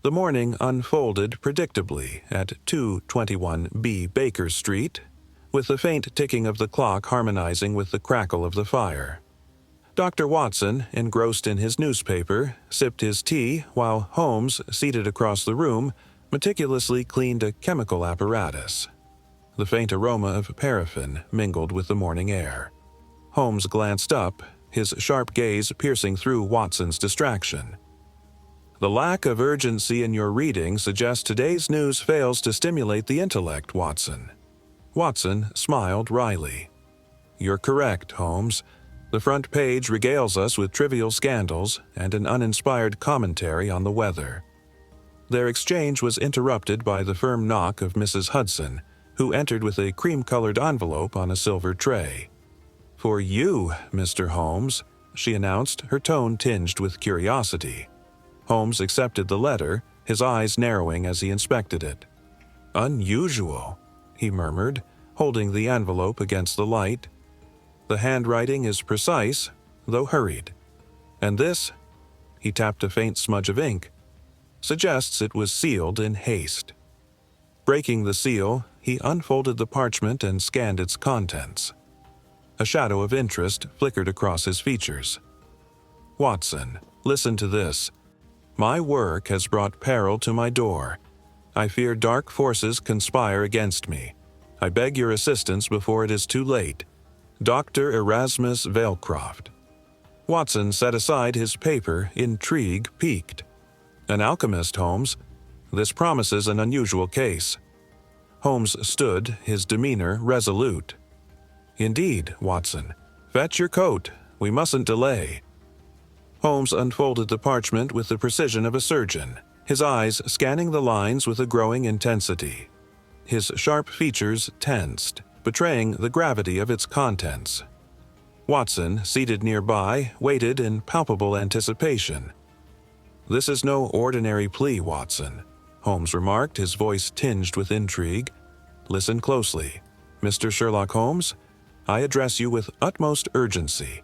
The morning unfolded predictably at 221B Baker Street, with the faint ticking of the clock harmonizing with the crackle of the fire. Dr. Watson, engrossed in his newspaper, sipped his tea while Holmes, seated across the room, meticulously cleaned a chemical apparatus. The faint aroma of paraffin mingled with the morning air. Holmes glanced up, his sharp gaze piercing through Watson's distraction. "The lack of urgency in your reading suggests today's news fails to stimulate the intellect, Watson." Watson smiled wryly. "You're correct, Holmes. The front page regales us with trivial scandals and an uninspired commentary on the weather." Their exchange was interrupted by the firm knock of Mrs. Hudson, who entered with a cream-colored envelope on a silver tray. "For you, Mr. Holmes," she announced, her tone tinged with curiosity. Holmes accepted the letter, his eyes narrowing as he inspected it. "Unusual," he murmured, holding the envelope against the light. "The handwriting is precise, though hurried. And this," he tapped a faint smudge of ink, "suggests it was sealed in haste." Breaking the seal, he unfolded the parchment and scanned its contents. A shadow of interest flickered across his features. "Watson, listen to this. My work has brought peril to my door. I fear dark forces conspire against me. I beg your assistance before it is too late. Dr. Erasmus Vailcroft." Watson set aside his paper, intrigue piqued. "An alchemist, Holmes. This promises an unusual case." Holmes stood, his demeanor resolute. "Indeed, Watson. Fetch your coat. We mustn't delay." Holmes unfolded the parchment with the precision of a surgeon, his eyes scanning the lines with a growing intensity. His sharp features tensed, betraying the gravity of its contents. Watson, seated nearby, waited in palpable anticipation. "This is no ordinary plea, Watson," Holmes remarked, his voice tinged with intrigue. "Listen closely. Mr. Sherlock Holmes, I address you with utmost urgency.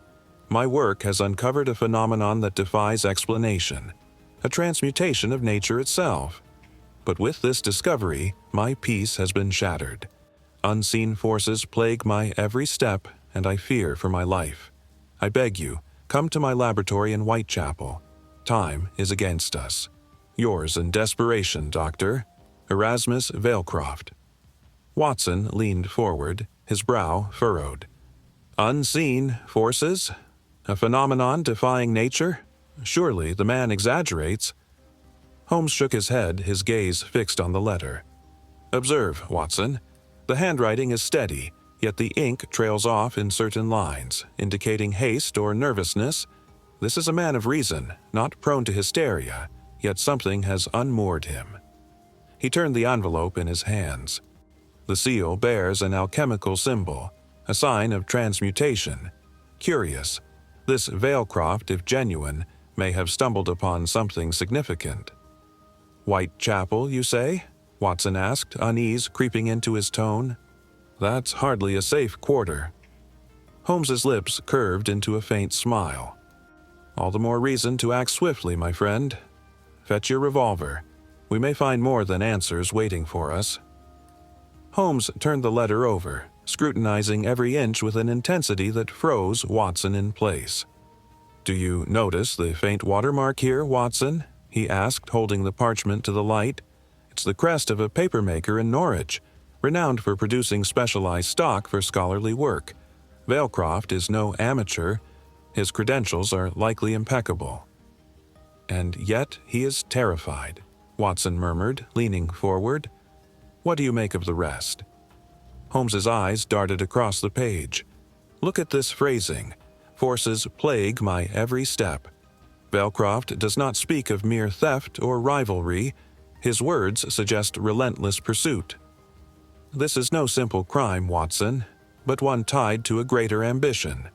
My work has uncovered a phenomenon that defies explanation, a transmutation of nature itself. But with this discovery, my peace has been shattered. Unseen forces plague my every step, and I fear for my life. I beg you, come to my laboratory in Whitechapel. Time is against us. Yours in desperation, Doctor, Erasmus Vailcroft." Watson leaned forward, his brow furrowed. "Unseen forces? A phenomenon defying nature? Surely the man exaggerates." Holmes shook his head, his gaze fixed on the letter. "Observe, Watson. The handwriting is steady, yet the ink trails off in certain lines, indicating haste or nervousness. This is a man of reason, not prone to hysteria, yet something has unmoored him." He turned the envelope in his hands. The seal bears an alchemical symbol, a sign of transmutation. Curious. This Vailcroft, if genuine, may have stumbled upon something significant. "Whitechapel, you say?" Watson asked, unease creeping into his tone. "That's hardly a safe quarter." Holmes's lips curved into a faint smile. "All the more reason to act swiftly, my friend. Fetch your revolver. We may find more than answers waiting for us." Holmes turned the letter over, scrutinizing every inch with an intensity that froze Watson in place. "Do you notice the faint watermark here, Watson?" he asked, holding the parchment to the light. "It's the crest of a papermaker in Norwich, renowned for producing specialized stock for scholarly work. Vailcroft is no amateur. His credentials are likely impeccable." "And yet he is terrified," Watson murmured, leaning forward. "What do you make of the rest?" Holmes's eyes darted across the page. "Look at this phrasing. Forces plague my every step. Vailcroft does not speak of mere theft or rivalry. His words suggest relentless pursuit. This is no simple crime, Watson, but one tied to a greater ambition."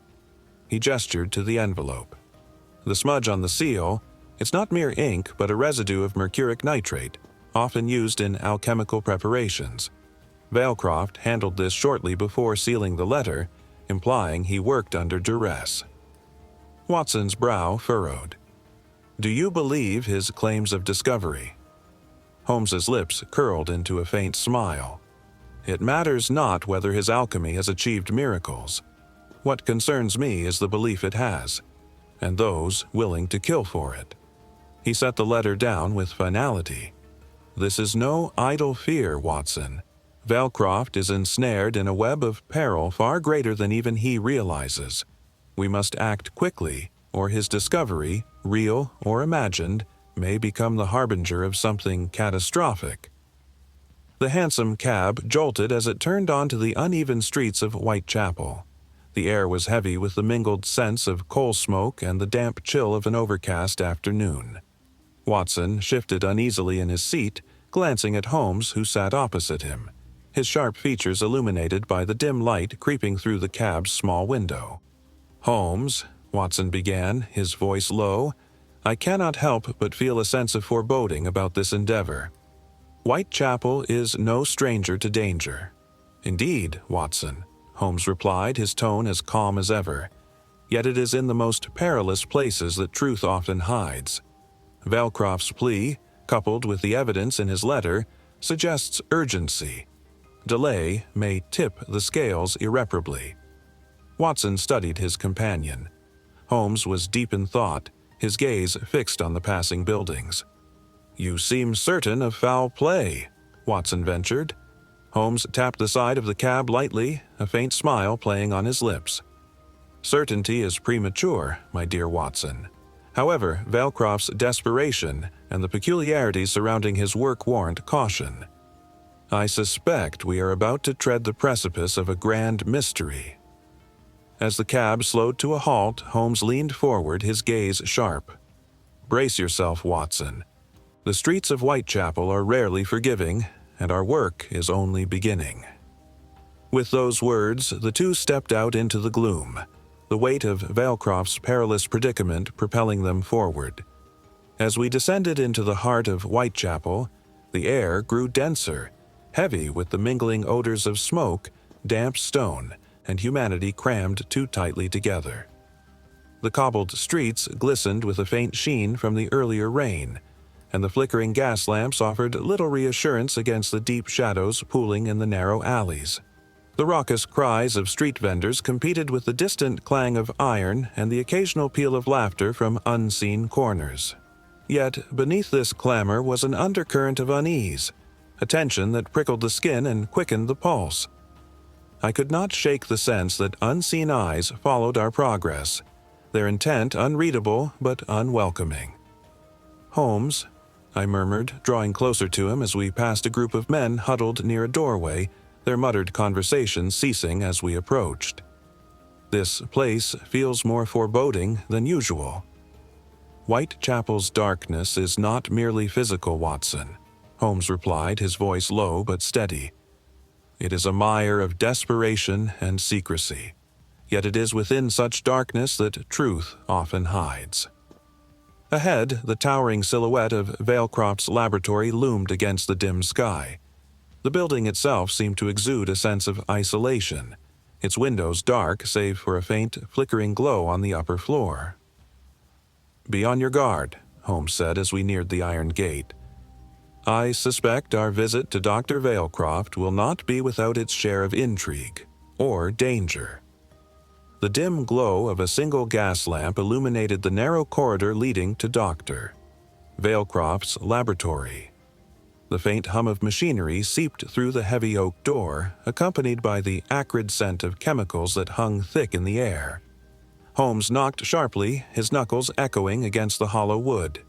He gestured to the envelope. "The smudge on the seal, it's not mere ink but a residue of mercuric nitrate, often used in alchemical preparations. Vailcroft handled this shortly before sealing the letter, implying he worked under duress." Watson's brow furrowed. "Do you believe his claims of discovery?" Holmes's lips curled into a faint smile. It matters not whether his alchemy has achieved miracles. What concerns me is the belief it has, and those willing to kill for it. He set the letter down with finality. This is no idle fear, Watson. Valcroft is ensnared in a web of peril far greater than even he realizes. We must act quickly, or his discovery, real or imagined, may become the harbinger of something catastrophic. The hansom cab jolted as it turned onto the uneven streets of Whitechapel. The air was heavy with the mingled scents of coal smoke and the damp chill of an overcast afternoon. Watson shifted uneasily in his seat, glancing at Holmes, who sat opposite him, his sharp features illuminated by the dim light creeping through the cab's small window. "Holmes," Watson began, his voice low, "I cannot help but feel a sense of foreboding about this endeavor. Whitechapel is no stranger to danger." "Indeed, Watson," Holmes replied, his tone as calm as ever. "Yet it is in the most perilous places that truth often hides. Valcroft's plea, coupled with the evidence in his letter, suggests urgency. Delay may tip the scales irreparably." Watson studied his companion. Holmes was deep in thought, his gaze fixed on the passing buildings. "You seem certain of foul play," Watson ventured. Holmes tapped the side of the cab lightly, a faint smile playing on his lips. "Certainty is premature, my dear Watson. However, Valcroft's desperation and the peculiarities surrounding his work warrant caution. I suspect we are about to tread the precipice of a grand mystery." As the cab slowed to a halt, Holmes leaned forward, his gaze sharp. "Brace yourself, Watson. The streets of Whitechapel are rarely forgiving, and our work is only beginning." With those words, the two stepped out into the gloom, the weight of Valcroft's perilous predicament propelling them forward. As we descended into the heart of Whitechapel, the air grew denser, heavy with the mingling odors of smoke, damp stone, and humanity crammed too tightly together. The cobbled streets glistened with a faint sheen from the earlier rain, and the flickering gas lamps offered little reassurance against the deep shadows pooling in the narrow alleys. The raucous cries of street vendors competed with the distant clang of iron and the occasional peal of laughter from unseen corners. Yet beneath this clamor was an undercurrent of unease, a tension that prickled the skin and quickened the pulse. I could not shake the sense that unseen eyes followed our progress, their intent unreadable but unwelcoming. "Holmes," I murmured, drawing closer to him as we passed a group of men huddled near a doorway, their muttered conversation ceasing as we approached. "This place feels more foreboding than usual." "Whitechapel's darkness is not merely physical, Watson," Holmes replied, his voice low but steady. "It is a mire of desperation and secrecy. Yet it is within such darkness that truth often hides." Ahead, the towering silhouette of Valcroft's laboratory loomed against the dim sky. The building itself seemed to exude a sense of isolation, its windows dark save for a faint, flickering glow on the upper floor. "Be on your guard," Holmes said as we neared the iron gate. "I suspect our visit to Dr. Valcroft will not be without its share of intrigue or danger." The dim glow of a single gas lamp illuminated the narrow corridor leading to Dr. Valcroft's laboratory. The faint hum of machinery seeped through the heavy oak door, accompanied by the acrid scent of chemicals that hung thick in the air. Holmes knocked sharply, his knuckles echoing against the hollow wood.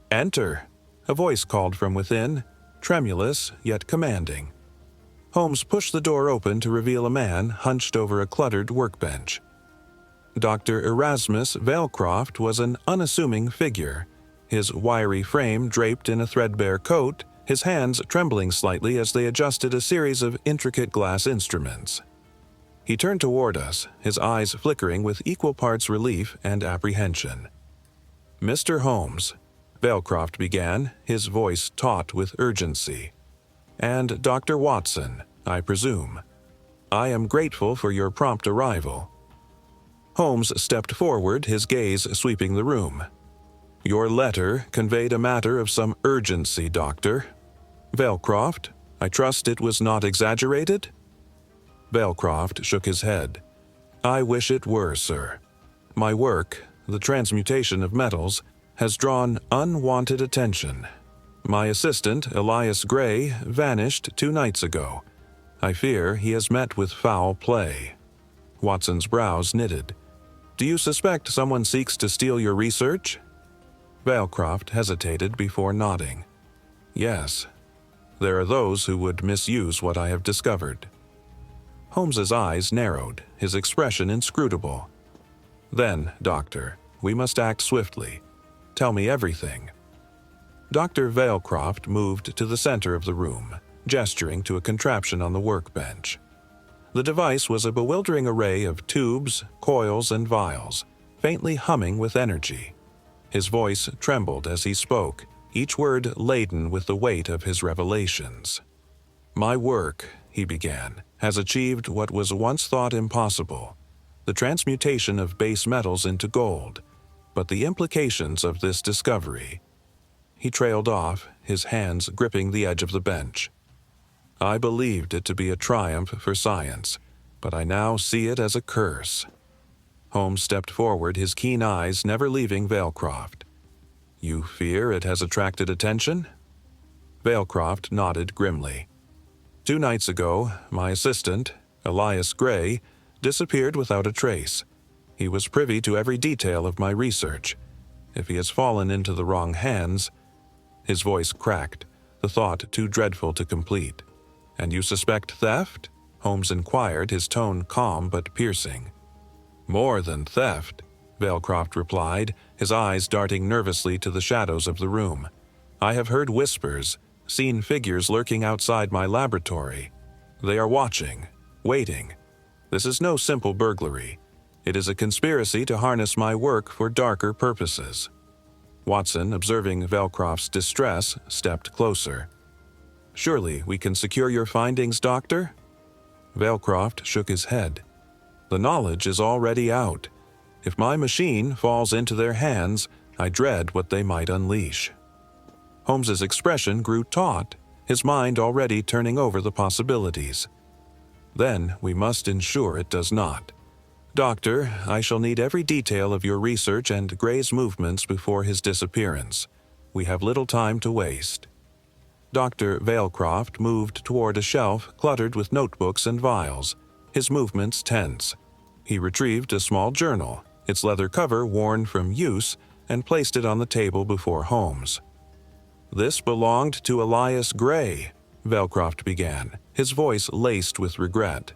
"Enter," a voice called from within, tremulous yet commanding. Holmes pushed the door open to reveal a man hunched over a cluttered workbench. Dr. Erasmus Valcroft was an unassuming figure, his wiry frame draped in a threadbare coat, his hands trembling slightly as they adjusted a series of intricate glass instruments. He turned toward us, his eyes flickering with equal parts relief and apprehension. "Mr. Holmes," Valcroft began, his voice taut with urgency, "and Dr. Watson, I presume. I am grateful for your prompt arrival." Holmes stepped forward, his gaze sweeping the room. Your letter conveyed a matter of some urgency, Doctor. Valecroft, I trust it was not exaggerated? Valecroft shook his head. I wish it were, sir. My work, the transmutation of metals, has drawn unwanted attention. My assistant, Elias Gray, vanished 2 nights ago. I fear he has met with foul play. Watson's brows knitted. Do you suspect someone seeks to steal your research? Valecroft hesitated before nodding. Yes. There are those who would misuse what I have discovered. Holmes's eyes narrowed, his expression inscrutable. Then, Doctor, we must act swiftly. Tell me everything. Dr. Valecroft moved to the center of the room, gesturing to a contraption on the workbench. The device was a bewildering array of tubes, coils, and vials, faintly humming with energy. His voice trembled as he spoke, each word laden with the weight of his revelations. My work, he began, has achieved what was once thought impossible, the transmutation of base metals into gold, but the implications of this discovery. He trailed off, his hands gripping the edge of the bench. I believed it to be a triumph for science, but I now see it as a curse. Holmes stepped forward, his keen eyes never leaving Valecroft. You fear it has attracted attention? Valecroft nodded grimly. 2 nights ago, my assistant, Elias Gray, disappeared without a trace. He was privy to every detail of my research. If he has fallen into the wrong hands... His voice cracked, the thought too dreadful to complete. And you suspect theft? Holmes inquired, his tone calm but piercing. More than theft, Valecroft replied, his eyes darting nervously to the shadows of the room. I have heard whispers, seen figures lurking outside my laboratory. They are watching, waiting. This is no simple burglary. It is a conspiracy to harness my work for darker purposes. Watson, observing Valecroft's distress, stepped closer. Surely we can secure your findings, Doctor? Valecroft shook his head. The knowledge is already out. If my machine falls into their hands, I dread what they might unleash. Holmes's expression grew taut, his mind already turning over the possibilities. Then we must ensure it does not. Doctor, I shall need every detail of your research and Gray's movements before his disappearance. We have little time to waste. Dr. Valecroft moved toward a shelf cluttered with notebooks and vials, his movements tense. He retrieved a small journal, its leather cover worn from use, and placed it on the table before Holmes. This belonged to Elias Gray, Valecroft began, his voice laced with regret.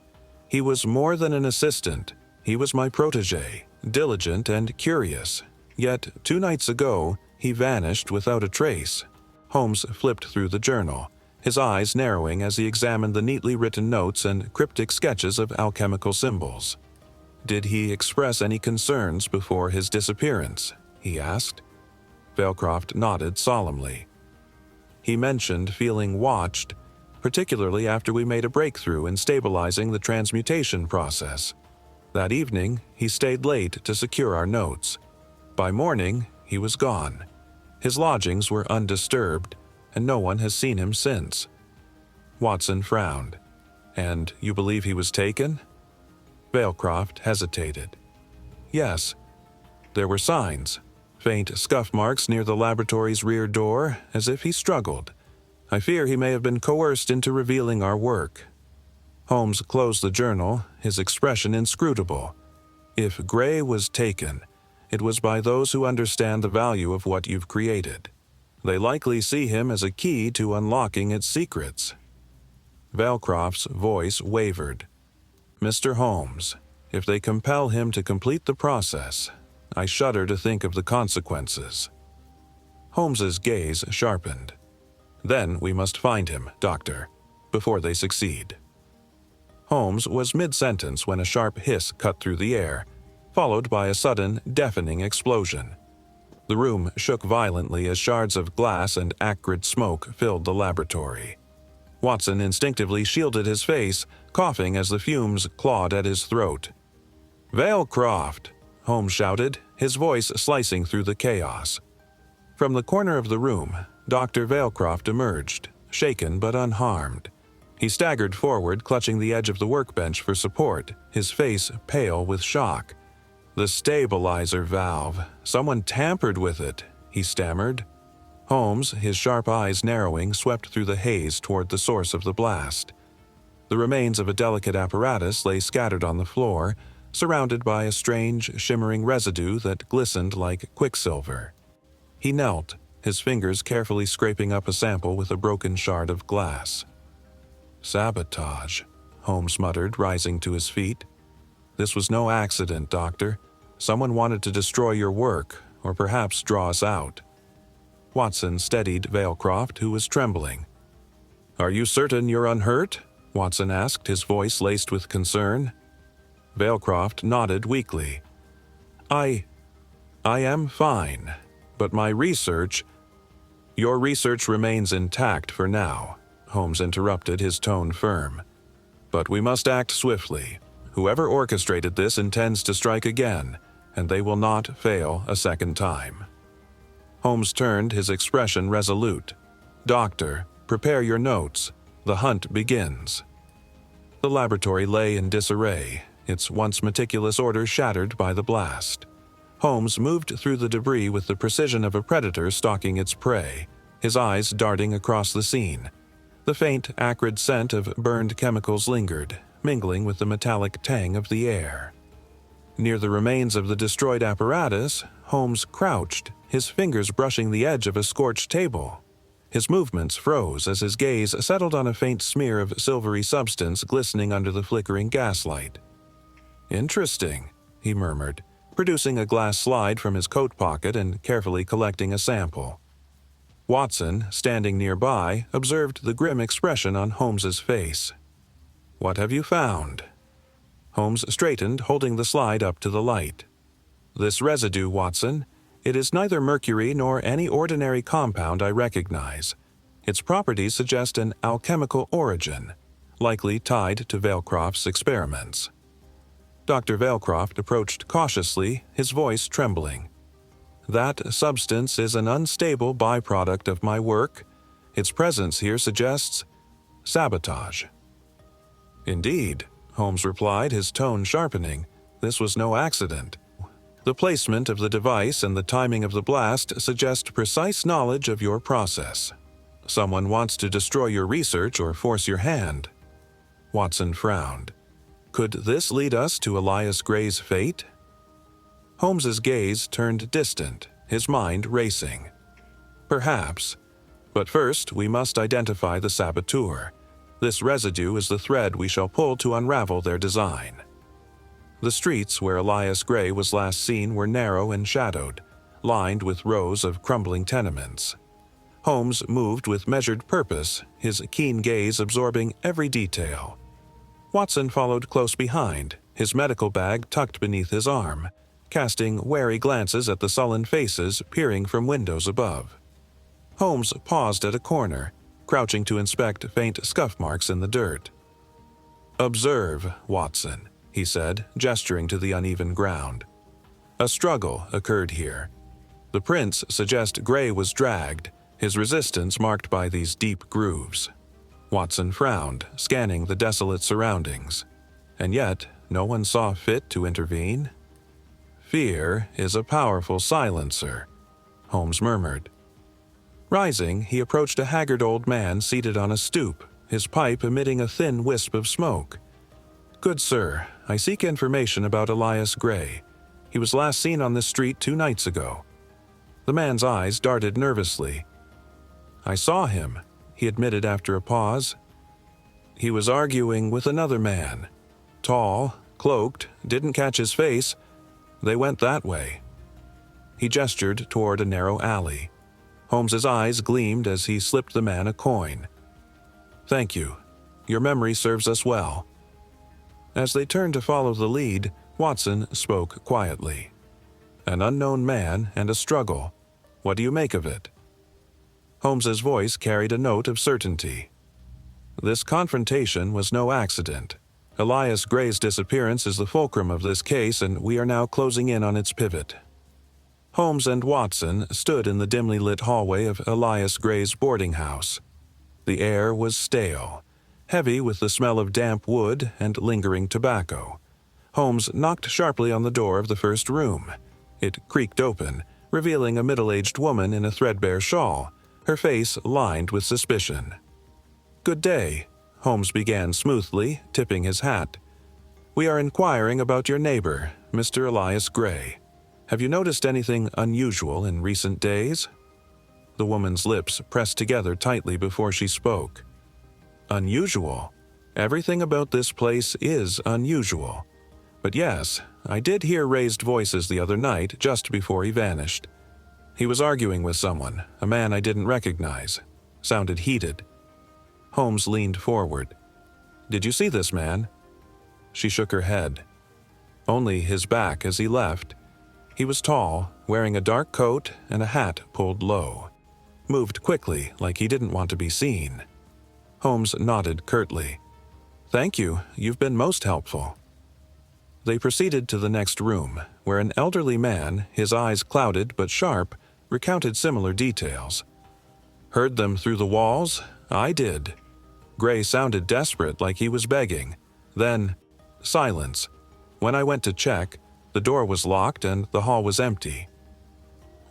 He was more than an assistant. He was my protege, diligent and curious. Yet 2 nights ago, he vanished without a trace. Holmes flipped through the journal, his eyes narrowing as he examined the neatly written notes and cryptic sketches of alchemical symbols. Did he express any concerns before his disappearance? He asked. Valecroft nodded solemnly. He mentioned feeling watched, particularly after we made a breakthrough in stabilizing the transmutation process. That evening, he stayed late to secure our notes. By morning, he was gone. His lodgings were undisturbed, and no one has seen him since. Watson frowned. And you believe he was taken? Valecroft hesitated. Yes. There were signs, faint scuff marks near the laboratory's rear door, as if he struggled. I fear he may have been coerced into revealing our work. Holmes closed the journal, his expression inscrutable. If Gray was taken, it was by those who understand the value of what you've created. They likely see him as a key to unlocking its secrets. Valecroft's voice wavered. Mr. Holmes, if they compel him to complete the process, I shudder to think of the consequences. Holmes's gaze sharpened. Then we must find him, Doctor, before they succeed. Holmes was mid-sentence when a sharp hiss cut through the air, followed by a sudden, deafening explosion. The room shook violently as shards of glass and acrid smoke filled the laboratory. Watson instinctively shielded his face, coughing as the fumes clawed at his throat. "Valecroft!" Holmes shouted, his voice slicing through the chaos. From the corner of the room, Dr. Valecroft emerged, shaken but unharmed. He staggered forward, clutching the edge of the workbench for support, his face pale with shock. "The stabilizer valve. Someone tampered with it," he stammered. Holmes, his sharp eyes narrowing, swept through the haze toward the source of the blast. The remains of a delicate apparatus lay scattered on the floor, surrounded by a strange, shimmering residue that glistened like quicksilver. He knelt, his fingers carefully scraping up a sample with a broken shard of glass. "Sabotage," Holmes muttered, rising to his feet. "This was no accident, Doctor. Someone wanted to destroy your work, or perhaps draw us out." Watson steadied Valecroft, who was trembling. "Are you certain you're unhurt?" Watson asked, his voice laced with concern. Valecroft nodded weakly. I am fine, but my research—" "Your research remains intact for now," Holmes interrupted, his tone firm. "But we must act swiftly. Whoever orchestrated this intends to strike again, and they will not fail a second time." Holmes turned, his expression resolute. "Doctor, prepare your notes. The hunt begins." The laboratory lay in disarray, its once meticulous order shattered by the blast. Holmes moved through the debris with the precision of a predator stalking its prey, his eyes darting across the scene. The faint, acrid scent of burned chemicals lingered, mingling with the metallic tang of the air. Near the remains of the destroyed apparatus, Holmes crouched, his fingers brushing the edge of a scorched table. His movements froze as his gaze settled on a faint smear of silvery substance glistening under the flickering gaslight. "Interesting," he murmured, producing a glass slide from his coat pocket and carefully collecting a sample. Watson, standing nearby, observed the grim expression on Holmes's face. "What have you found?" Holmes straightened, holding the slide up to the light. "This residue, Watson. It is neither mercury nor any ordinary compound I recognize. Its properties suggest an alchemical origin, likely tied to Valecroft's experiments." Dr. Valecroft approached cautiously, his voice trembling. "That substance is an unstable byproduct of my work. Its presence here suggests sabotage." "Indeed," Holmes replied, his tone sharpening. "This was no accident. The placement of the device and the timing of the blast suggest precise knowledge of your process. Someone wants to destroy your research or force your hand." Watson frowned. "Could this lead us to Elias Gray's fate?" Holmes's gaze turned distant, his mind racing. "Perhaps. But first, we must identify the saboteur. This residue is the thread we shall pull to unravel their design." The streets where Elias Gray was last seen were narrow and shadowed, lined with rows of crumbling tenements. Holmes moved with measured purpose, his keen gaze absorbing every detail. Watson followed close behind, his medical bag tucked beneath his arm, casting wary glances at the sullen faces peering from windows above. Holmes paused at a corner, crouching to inspect faint scuff marks in the dirt. "Observe, Watson," he said, gesturing to the uneven ground. "A struggle occurred here. The prints suggest Gray was dragged, his resistance marked by these deep grooves." Watson frowned, scanning the desolate surroundings. "And yet, no one saw fit to intervene?" "Fear is a powerful silencer," Holmes murmured. Rising, he approached a haggard old man seated on a stoop, his pipe emitting a thin wisp of smoke. "Good sir, I seek information about Elias Gray. He was last seen on this street 2 nights ago." The man's eyes darted nervously. "I saw him," he admitted after a pause. "He was arguing with another man. Tall, cloaked, didn't catch his face. They went that way." He gestured toward a narrow alley. Holmes's eyes gleamed as he slipped the man a coin. "Thank you. Your memory serves us well." As they turned to follow the lead, Watson spoke quietly. "An unknown man and a struggle. What do you make of it?" Holmes's voice carried a note of certainty. "This confrontation was no accident. Elias Gray's disappearance is the fulcrum of this case, and we are now closing in on its pivot." Holmes and Watson stood in the dimly lit hallway of Elias Gray's boarding house. The air was stale, heavy with the smell of damp wood and lingering tobacco. Holmes knocked sharply on the door of the first room. It creaked open, revealing a middle-aged woman in a threadbare shawl, her face lined with suspicion. "Good day," Holmes began smoothly, tipping his hat. "We are inquiring about your neighbor, Mr. Elias Gray. Have you noticed anything unusual in recent days?" The woman's lips pressed together tightly before she spoke. "Unusual? Everything about this place is unusual. But yes, I did hear raised voices the other night just before he vanished. He was arguing with someone, a man I didn't recognize. Sounded heated." Holmes leaned forward. "Did you see this man?" She shook her head. "Only his back as he left. He was tall, wearing a dark coat and a hat pulled low. Moved quickly, like he didn't want to be seen." Holmes nodded curtly. "Thank you, you've been most helpful." They proceeded to the next room, where an elderly man, his eyes clouded but sharp, recounted similar details. "Heard them through the walls? I did." Gray sounded desperate, like he was begging. Then, silence. "When I went to check, the door was locked and the hall was empty."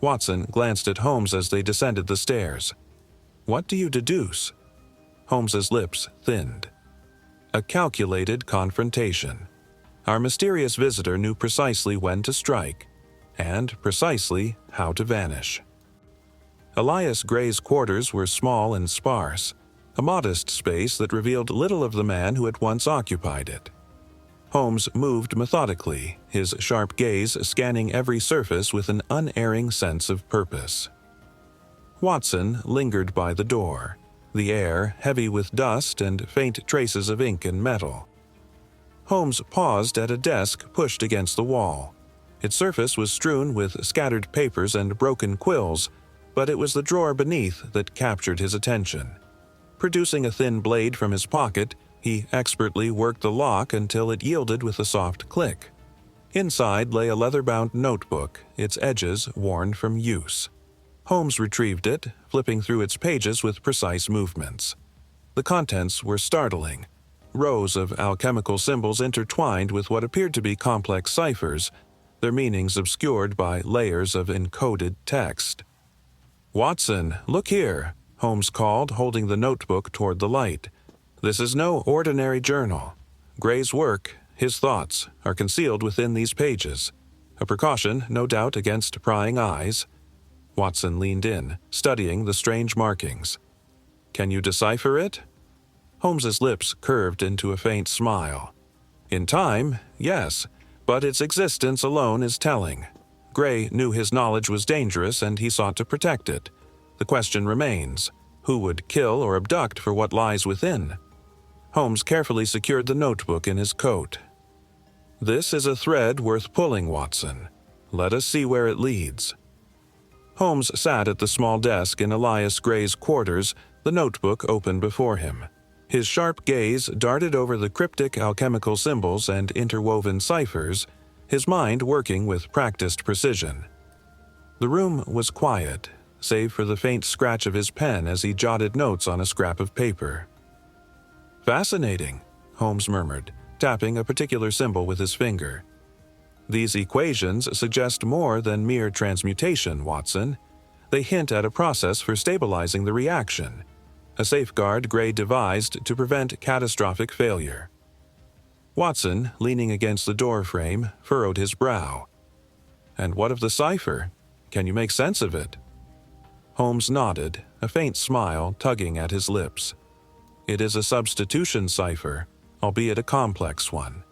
Watson glanced at Holmes as they descended the stairs. "What do you deduce?" Holmes's lips thinned. "A calculated confrontation. Our mysterious visitor knew precisely when to strike, and precisely how to vanish." Elias Gray's quarters were small and sparse, a modest space that revealed little of the man who had once occupied it. Holmes moved methodically, his sharp gaze scanning every surface with an unerring sense of purpose. Watson lingered by the door, the air heavy with dust and faint traces of ink and metal. Holmes paused at a desk pushed against the wall. Its surface was strewn with scattered papers and broken quills, but it was the drawer beneath that captured his attention. Producing a thin blade from his pocket, he expertly worked the lock until it yielded with a soft click. Inside lay a leather-bound notebook, its edges worn from use. Holmes retrieved it, flipping through its pages with precise movements. The contents were startling. Rows of alchemical symbols intertwined with what appeared to be complex ciphers, their meanings obscured by layers of encoded text. "Watson, look here," Holmes called, holding the notebook toward the light. "This is no ordinary journal. Gray's work, his thoughts, are concealed within these pages. A precaution, no doubt, against prying eyes." Watson leaned in, studying the strange markings. "Can you decipher it?" Holmes's lips curved into a faint smile. "In time, yes, but its existence alone is telling. Gray knew his knowledge was dangerous and he sought to protect it. The question remains, who would kill or abduct for what lies within?" Holmes carefully secured the notebook in his coat. "This is a thread worth pulling, Watson. Let us see where it leads." Holmes sat at the small desk in Elias Gray's quarters, the notebook open before him. His sharp gaze darted over the cryptic alchemical symbols and interwoven ciphers, his mind working with practiced precision. The room was quiet, save for the faint scratch of his pen as he jotted notes on a scrap of paper. "Fascinating," Holmes murmured, tapping a particular symbol with his finger. "These equations suggest more than mere transmutation, Watson. They hint at a process for stabilizing the reaction, a safeguard Gray devised to prevent catastrophic failure." Watson, leaning against the door frame, furrowed his brow. "And what of the cipher? Can you make sense of it?" Holmes nodded, a faint smile tugging at his lips. "It is a substitution cipher, albeit a complex one.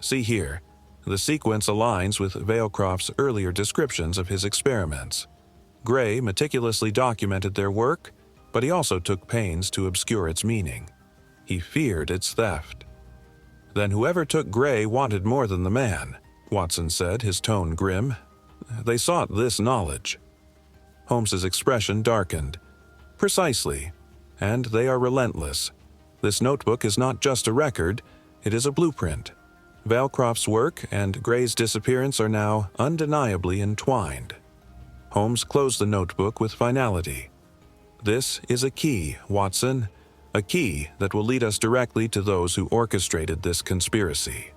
See here, the sequence aligns with Vailcroft's earlier descriptions of his experiments. Gray meticulously documented their work, but he also took pains to obscure its meaning. He feared its theft." "Then whoever took Gray wanted more than the man," Watson said, his tone grim. "They sought this knowledge." Holmes's expression darkened. "Precisely. And they are relentless. This notebook is not just a record, it is a blueprint. Vailcroft's work and Gray's disappearance are now undeniably entwined." Holmes closed the notebook with finality. "This is a key, Watson, a key that will lead us directly to those who orchestrated this conspiracy."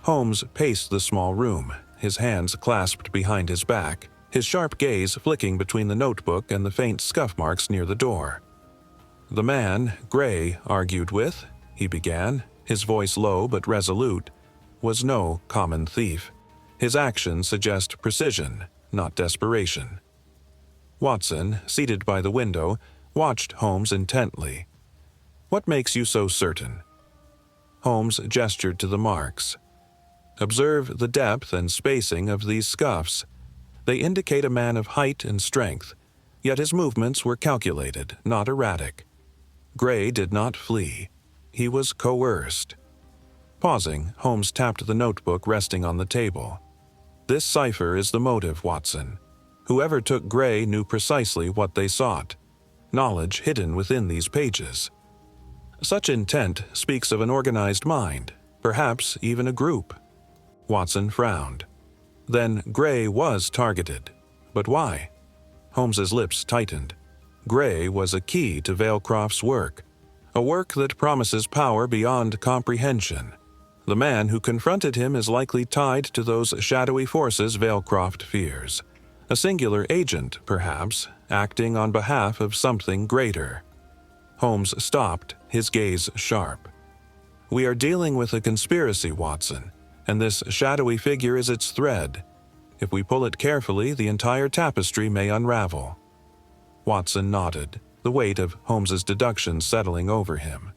Holmes paced the small room, his hands clasped behind his back, his sharp gaze flicking between the notebook and the faint scuff marks near the door. "The man Gray argued with," he began, his voice low but resolute, "was no common thief. His actions suggest precision, not desperation." Watson, seated by the window, watched Holmes intently. "What makes you so certain?" Holmes gestured to the marks. "Observe the depth and spacing of these scuffs. They indicate a man of height and strength, yet his movements were calculated, not erratic. Gray did not flee. He was coerced." Pausing, Holmes tapped the notebook resting on the table. "This cipher is the motive, Watson. Whoever took Gray knew precisely what they sought. Knowledge hidden within these pages. Such intent speaks of an organized mind, perhaps even a group." Watson frowned. "Then Gray was targeted. But why?" Holmes's lips tightened. Gray was a key to Valecroft's work, a work that promises power beyond comprehension. The man who confronted him is likely tied to those shadowy forces Valecroft fears. A singular agent, perhaps, acting on behalf of something greater. Holmes stopped, his gaze sharp. "We are dealing with a conspiracy, Watson, and this shadowy figure is its thread. If we pull it carefully, the entire tapestry may unravel." Watson nodded, the weight of Holmes's deductions settling over him.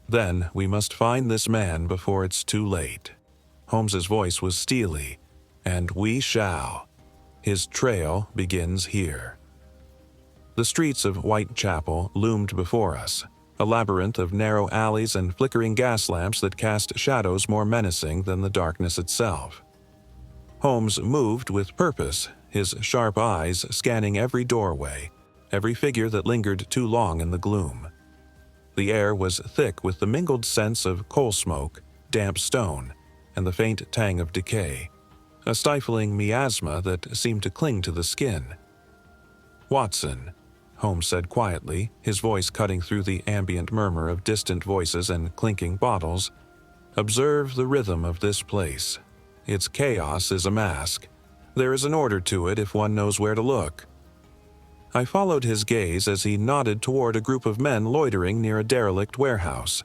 "Then we must find this man before it's too late." Holmes's voice was steely. "And we shall. His trail begins here." The streets of Whitechapel loomed before us, a labyrinth of narrow alleys and flickering gas lamps that cast shadows more menacing than the darkness itself. Holmes moved with purpose, his sharp eyes scanning every doorway, every figure that lingered too long in the gloom. The air was thick with the mingled scents of coal smoke, damp stone, and the faint tang of decay, a stifling miasma that seemed to cling to the skin. "Watson," Holmes said quietly, his voice cutting through the ambient murmur of distant voices and clinking bottles, "observe the rhythm of this place. Its chaos is a mask. There is an order to it if one knows where to look." I followed his gaze as he nodded toward a group of men loitering near a derelict warehouse.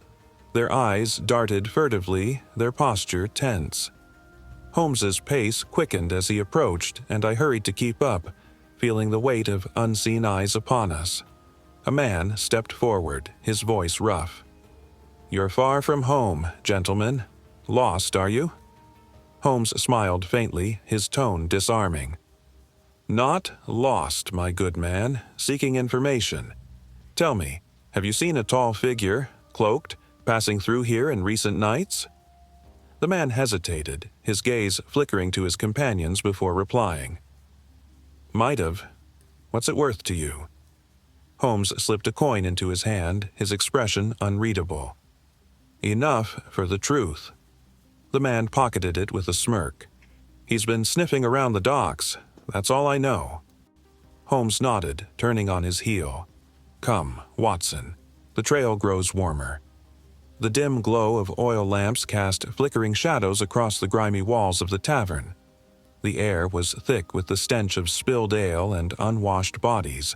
Their eyes darted furtively, their posture tense. Holmes's pace quickened as he approached, and I hurried to keep up, feeling the weight of unseen eyes upon us. A man stepped forward, his voice rough. "You're far from home, gentlemen. Lost, are you?" Holmes smiled faintly, his tone disarming. "Not lost, my good man, seeking information. Tell me, have you seen a tall figure, cloaked, passing through here in recent nights?" The man hesitated, his gaze flickering to his companions before replying. "Might have. What's it worth to you?" Holmes slipped a coin into his hand, his expression unreadable. "Enough for the truth." The man pocketed it with a smirk. "He's been sniffing around the docks. That's all I know." Holmes nodded, turning on his heel. "Come, Watson. The trail grows warmer." The dim glow of oil lamps cast flickering shadows across the grimy walls of the tavern. The air was thick with the stench of spilled ale and unwashed bodies,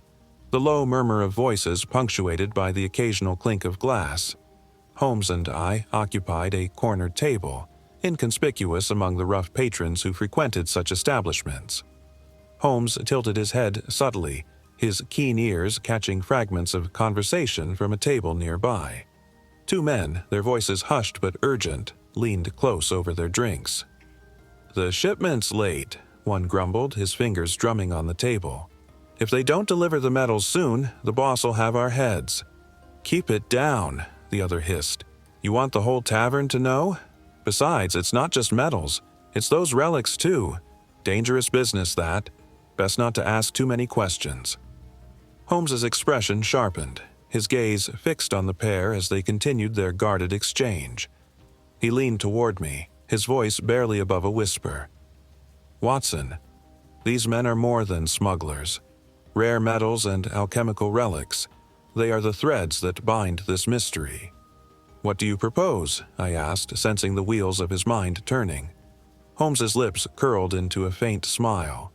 the low murmur of voices punctuated by the occasional clink of glass. Holmes and I occupied a cornered table, inconspicuous among the rough patrons who frequented such establishments. Holmes tilted his head subtly, his keen ears catching fragments of conversation from a table nearby. Two men, their voices hushed but urgent, leaned close over their drinks. "The shipment's late," one grumbled, his fingers drumming on the table. "If they don't deliver the metals soon, the boss'll have our heads." "Keep it down," the other hissed. "You want the whole tavern to know? Besides, it's not just metals. It's those relics, too. Dangerous business, that. Best not to ask too many questions." Holmes's expression sharpened, his gaze fixed on the pair as they continued their guarded exchange. He leaned toward me, his voice barely above a whisper. "Watson, These men are more than smugglers. Rare metals and alchemical relics. They are the threads that bind this mystery. "What do you propose?" I asked, sensing the wheels of his mind turning. Holmes's lips curled into a faint smile.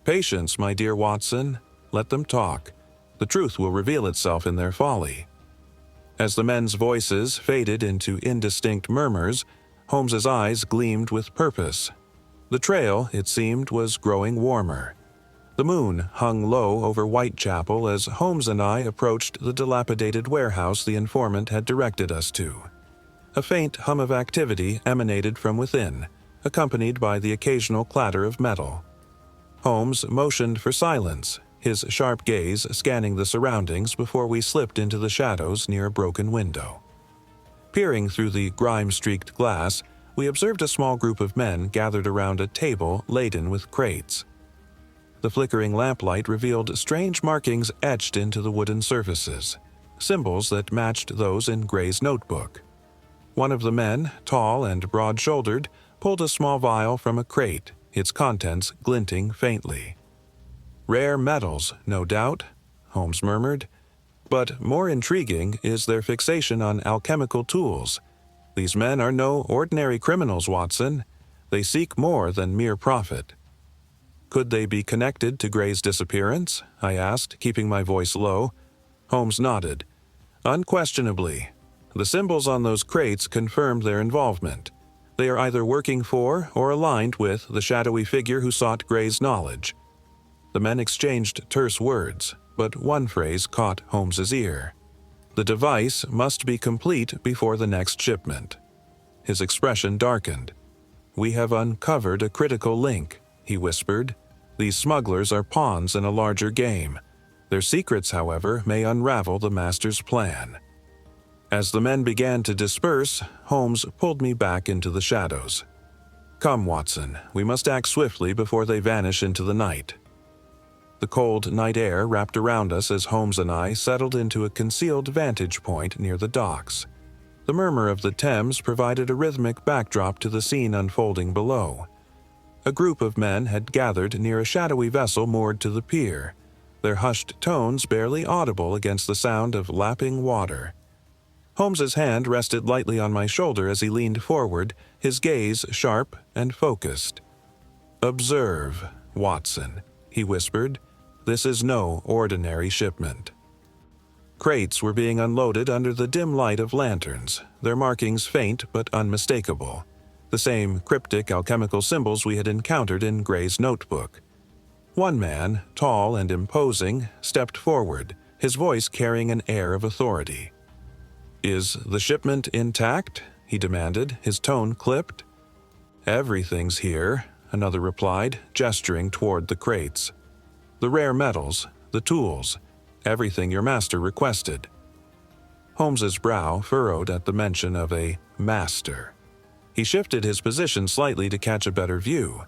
"Patience, my dear Watson. Let them talk. The truth will reveal itself in their folly." As the men's voices faded into indistinct murmurs, Holmes's eyes gleamed with purpose. The trail, it seemed, was growing warmer. The moon hung low over Whitechapel as Holmes and I approached the dilapidated warehouse the informant had directed us to. A faint hum of activity emanated from within, accompanied by the occasional clatter of metal. Holmes motioned for silence, his sharp gaze scanning the surroundings before we slipped into the shadows near a broken window. Peering through the grime-streaked glass, we observed a small group of men gathered around a table laden with crates. The flickering lamplight revealed strange markings etched into the wooden surfaces, symbols that matched those in Gray's notebook. One of the men, tall and broad-shouldered, pulled a small vial from a crate, its contents glinting faintly. "Rare metals, no doubt," Holmes murmured. "But more intriguing is their fixation on alchemical tools. These men are no ordinary criminals, Watson. They seek more than mere profit." "Could they be connected to Gray's disappearance?" I asked, keeping my voice low. Holmes nodded. "Unquestionably. The symbols on those crates confirmed their involvement. They are either working for or aligned with the shadowy figure who sought Gray's knowledge." The men exchanged terse words, but one phrase caught Holmes's ear. "The device must be complete before the next shipment." His expression darkened. "We have uncovered a critical link," he whispered. "These smugglers are pawns in a larger game. Their secrets, however, may unravel the master's plan." As the men began to disperse, Holmes pulled me back into the shadows. "Come, Watson, we must act swiftly before they vanish into the night." The cold night air wrapped around us as Holmes and I settled into a concealed vantage point near the docks. The murmur of the Thames provided a rhythmic backdrop to the scene unfolding below. A group of men had gathered near a shadowy vessel moored to the pier, their hushed tones barely audible against the sound of lapping water. Holmes's hand rested lightly on my shoulder as he leaned forward, his gaze sharp and focused. "Observe, Watson," he whispered. "This is no ordinary shipment." Crates were being unloaded under the dim light of lanterns, their markings faint but unmistakable, the same cryptic alchemical symbols we had encountered in Gray's notebook. One man, tall and imposing, stepped forward, his voice carrying an air of authority. "Is the shipment intact?" he demanded, his tone clipped. "Everything's here," another replied, gesturing toward the crates. "The rare metals, the tools, everything your master requested." Holmes's brow furrowed at the mention of a master. He shifted his position slightly to catch a better view.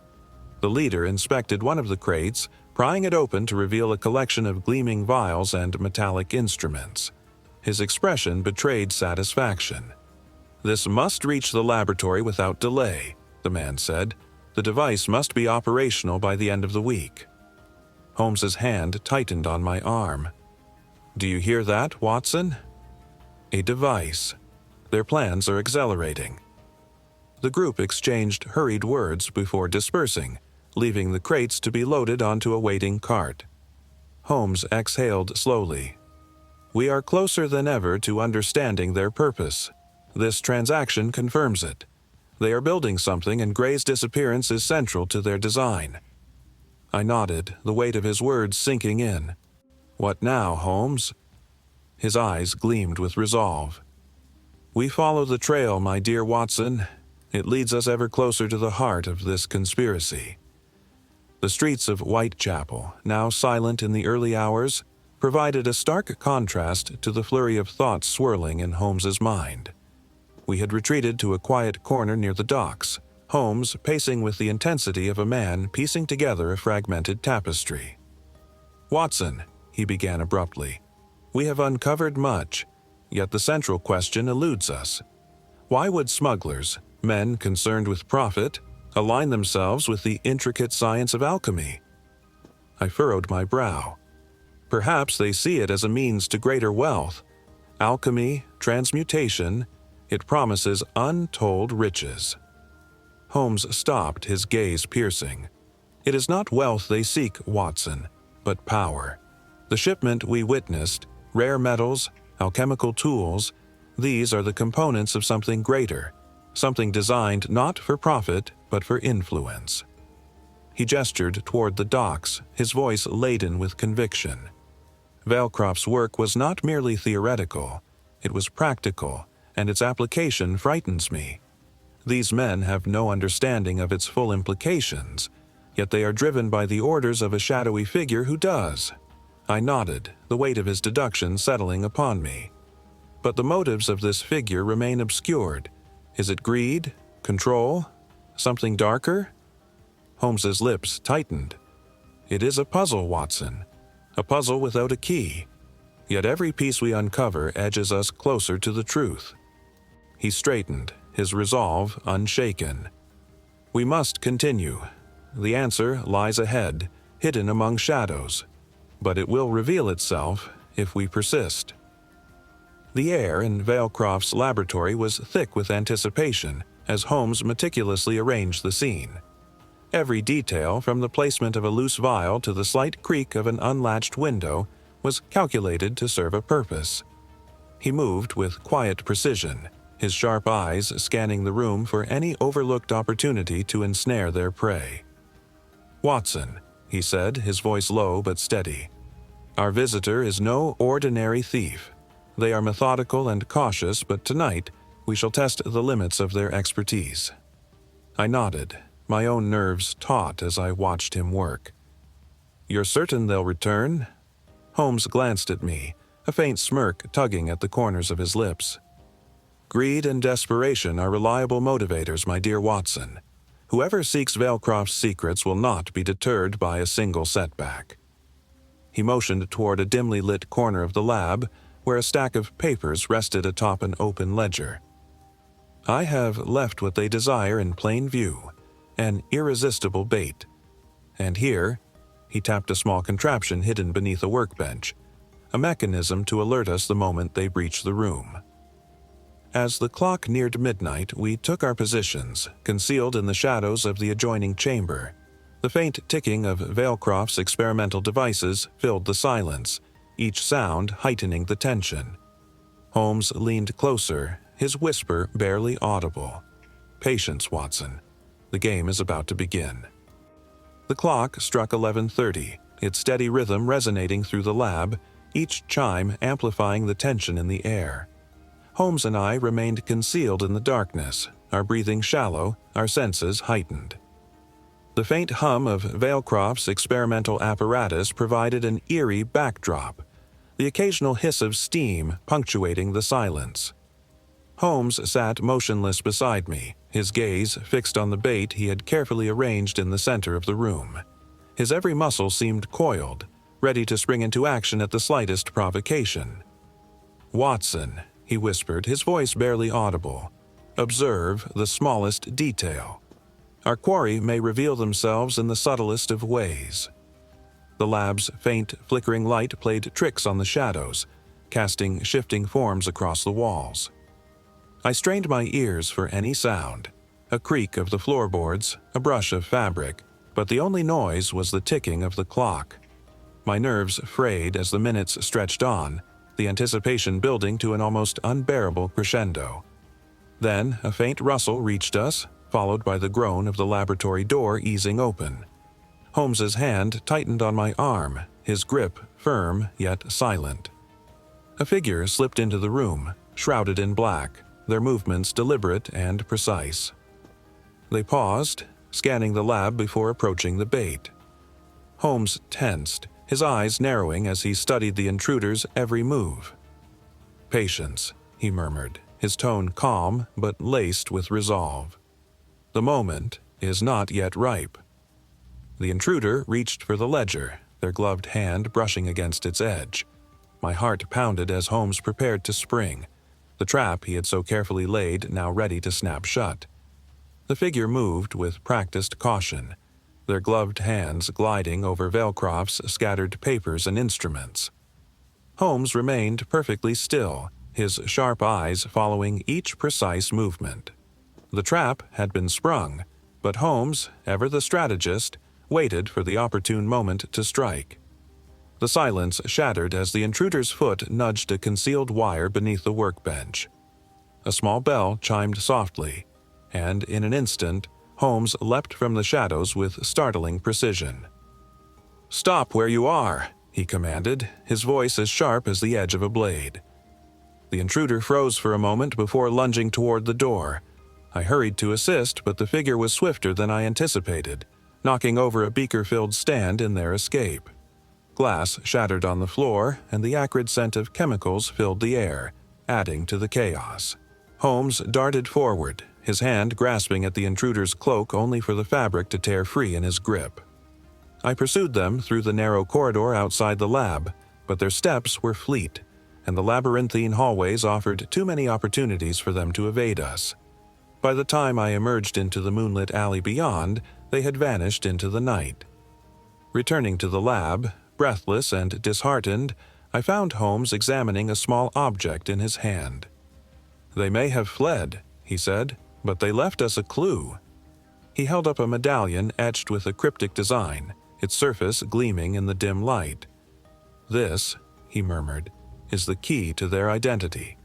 The leader inspected one of the crates, prying it open to reveal a collection of gleaming vials and metallic instruments. His expression betrayed satisfaction. "This must reach the laboratory without delay," the man said. "The device must be operational by the end of the week." Holmes's hand tightened on my arm. "Do you hear that, Watson? A device. Their plans are accelerating." The group exchanged hurried words before dispersing, leaving the crates to be loaded onto a waiting cart. Holmes exhaled slowly. "We are closer than ever to understanding their purpose. This transaction confirms it. They are building something, and Gray's disappearance is central to their design." I nodded, the weight of his words sinking in. "What now, Holmes?" His eyes gleamed with resolve. "We follow the trail, my dear Watson. It leads us ever closer to the heart of this conspiracy." The streets of Whitechapel, now silent in the early hours, provided a stark contrast to the flurry of thoughts swirling in Holmes's mind. We had retreated to a quiet corner near the docks, Holmes pacing with the intensity of a man piecing together a fragmented tapestry. "Watson," he began abruptly, "we have uncovered much, yet the central question eludes us. Why would smugglers, men concerned with profit, align themselves with the intricate science of alchemy? I furrowed my brow. Perhaps they see it as a means to greater wealth. Alchemy, transmutation, it promises untold riches. Holmes stopped, his gaze piercing. It is not wealth they seek, Watson, but power. The shipment we witnessed, rare metals, alchemical tools, these are the components of something greater, something designed not for profit, but for influence. He gestured toward the docks, his voice laden with conviction. Vailcroft's work was not merely theoretical, it was practical, and its application frightens me. These men have no understanding of its full implications, yet they are driven by the orders of a shadowy figure who does. I nodded, the weight of his deduction settling upon me. But the motives of this figure remain obscured. Is it greed? Control? Something darker? Holmes's lips tightened. It is a puzzle, Watson. A puzzle without a key. Yet every piece we uncover edges us closer to the truth. He straightened, his resolve unshaken. We must continue. The answer lies ahead, hidden among shadows. But it will reveal itself if we persist. The air in Vailcroft's laboratory was thick with anticipation as Holmes meticulously arranged the scene. Every detail, from the placement of a loose vial to the slight creak of an unlatched window, was calculated to serve a purpose. He moved with quiet precision, his sharp eyes scanning the room for any overlooked opportunity to ensnare their prey. "Watson," he said, his voice low but steady, "our visitor is no ordinary thief. They are methodical and cautious, but tonight we shall test the limits of their expertise." I nodded, my own nerves taut as I watched him work. "You're certain they'll return?" Holmes glanced at me, a faint smirk tugging at the corners of his lips. "Greed and desperation are reliable motivators, my dear Watson. Whoever seeks Vailcroft's secrets will not be deterred by a single setback." He motioned toward a dimly lit corner of the lab, where a stack of papers rested atop an open ledger. "I have left what they desire in plain view, an irresistible bait. And here," he tapped a small contraption hidden beneath a workbench, "a mechanism to alert us the moment they breach the room." As the clock neared midnight, we took our positions, concealed in the shadows of the adjoining chamber. The faint ticking of Vailcroft's experimental devices filled the silence, each sound heightening the tension. Holmes leaned closer, his whisper barely audible. "Patience, Watson. The game is about to begin." The clock struck 11:30, its steady rhythm resonating through the lab, each chime amplifying the tension in the air. Holmes and I remained concealed in the darkness, our breathing shallow, our senses heightened. The faint hum of Vailcroft's experimental apparatus provided an eerie backdrop, the occasional hiss of steam punctuating the silence. Holmes sat motionless beside me, his gaze fixed on the bait he had carefully arranged in the center of the room. His every muscle seemed coiled, ready to spring into action at the slightest provocation. "Watson," he whispered, his voice barely audible, "observe the smallest detail. Our quarry may reveal themselves in the subtlest of ways." The lab's faint, flickering light played tricks on the shadows, casting shifting forms across the walls. I strained my ears for any sound, a creak of the floorboards, a brush of fabric, but the only noise was the ticking of the clock. My nerves frayed as the minutes stretched on, the anticipation building to an almost unbearable crescendo. Then a faint rustle reached us, followed by the groan of the laboratory door easing open. Holmes's hand tightened on my arm, his grip firm yet silent. A figure slipped into the room, shrouded in black, their movements deliberate and precise. They paused, scanning the lab before approaching the bait. Holmes tensed, his eyes narrowing as he studied the intruder's every move. "Patience," he murmured, his tone calm but laced with resolve. "The moment is not yet ripe." The intruder reached for the ledger, their gloved hand brushing against its edge. My heart pounded as Holmes prepared to spring, the trap he had so carefully laid now ready to snap shut. The figure moved with practiced caution, their gloved hands gliding over Velcroft's scattered papers and instruments. Holmes remained perfectly still, his sharp eyes following each precise movement. The trap had been sprung, but Holmes, ever the strategist, waited for the opportune moment to strike. The silence shattered as the intruder's foot nudged a concealed wire beneath the workbench. A small bell chimed softly, and in an instant, Holmes leapt from the shadows with startling precision. "Stop where you are," he commanded, his voice as sharp as the edge of a blade. The intruder froze for a moment before lunging toward the door. I hurried to assist, but the figure was swifter than I anticipated, knocking over a beaker-filled stand in their escape. Glass shattered on the floor, and the acrid scent of chemicals filled the air, adding to the chaos. Holmes darted forward, his hand grasping at the intruder's cloak only for the fabric to tear free in his grip. I pursued them through the narrow corridor outside the lab, but their steps were fleet, and the labyrinthine hallways offered too many opportunities for them to evade us. By the time I emerged into the moonlit alley beyond, they had vanished into the night. Returning to the lab, breathless and disheartened, I found Holmes examining a small object in his hand. "They may have fled," he said, "but they left us a clue." He held up a medallion etched with a cryptic design, its surface gleaming in the dim light. "This," he murmured, "is the key to their identity."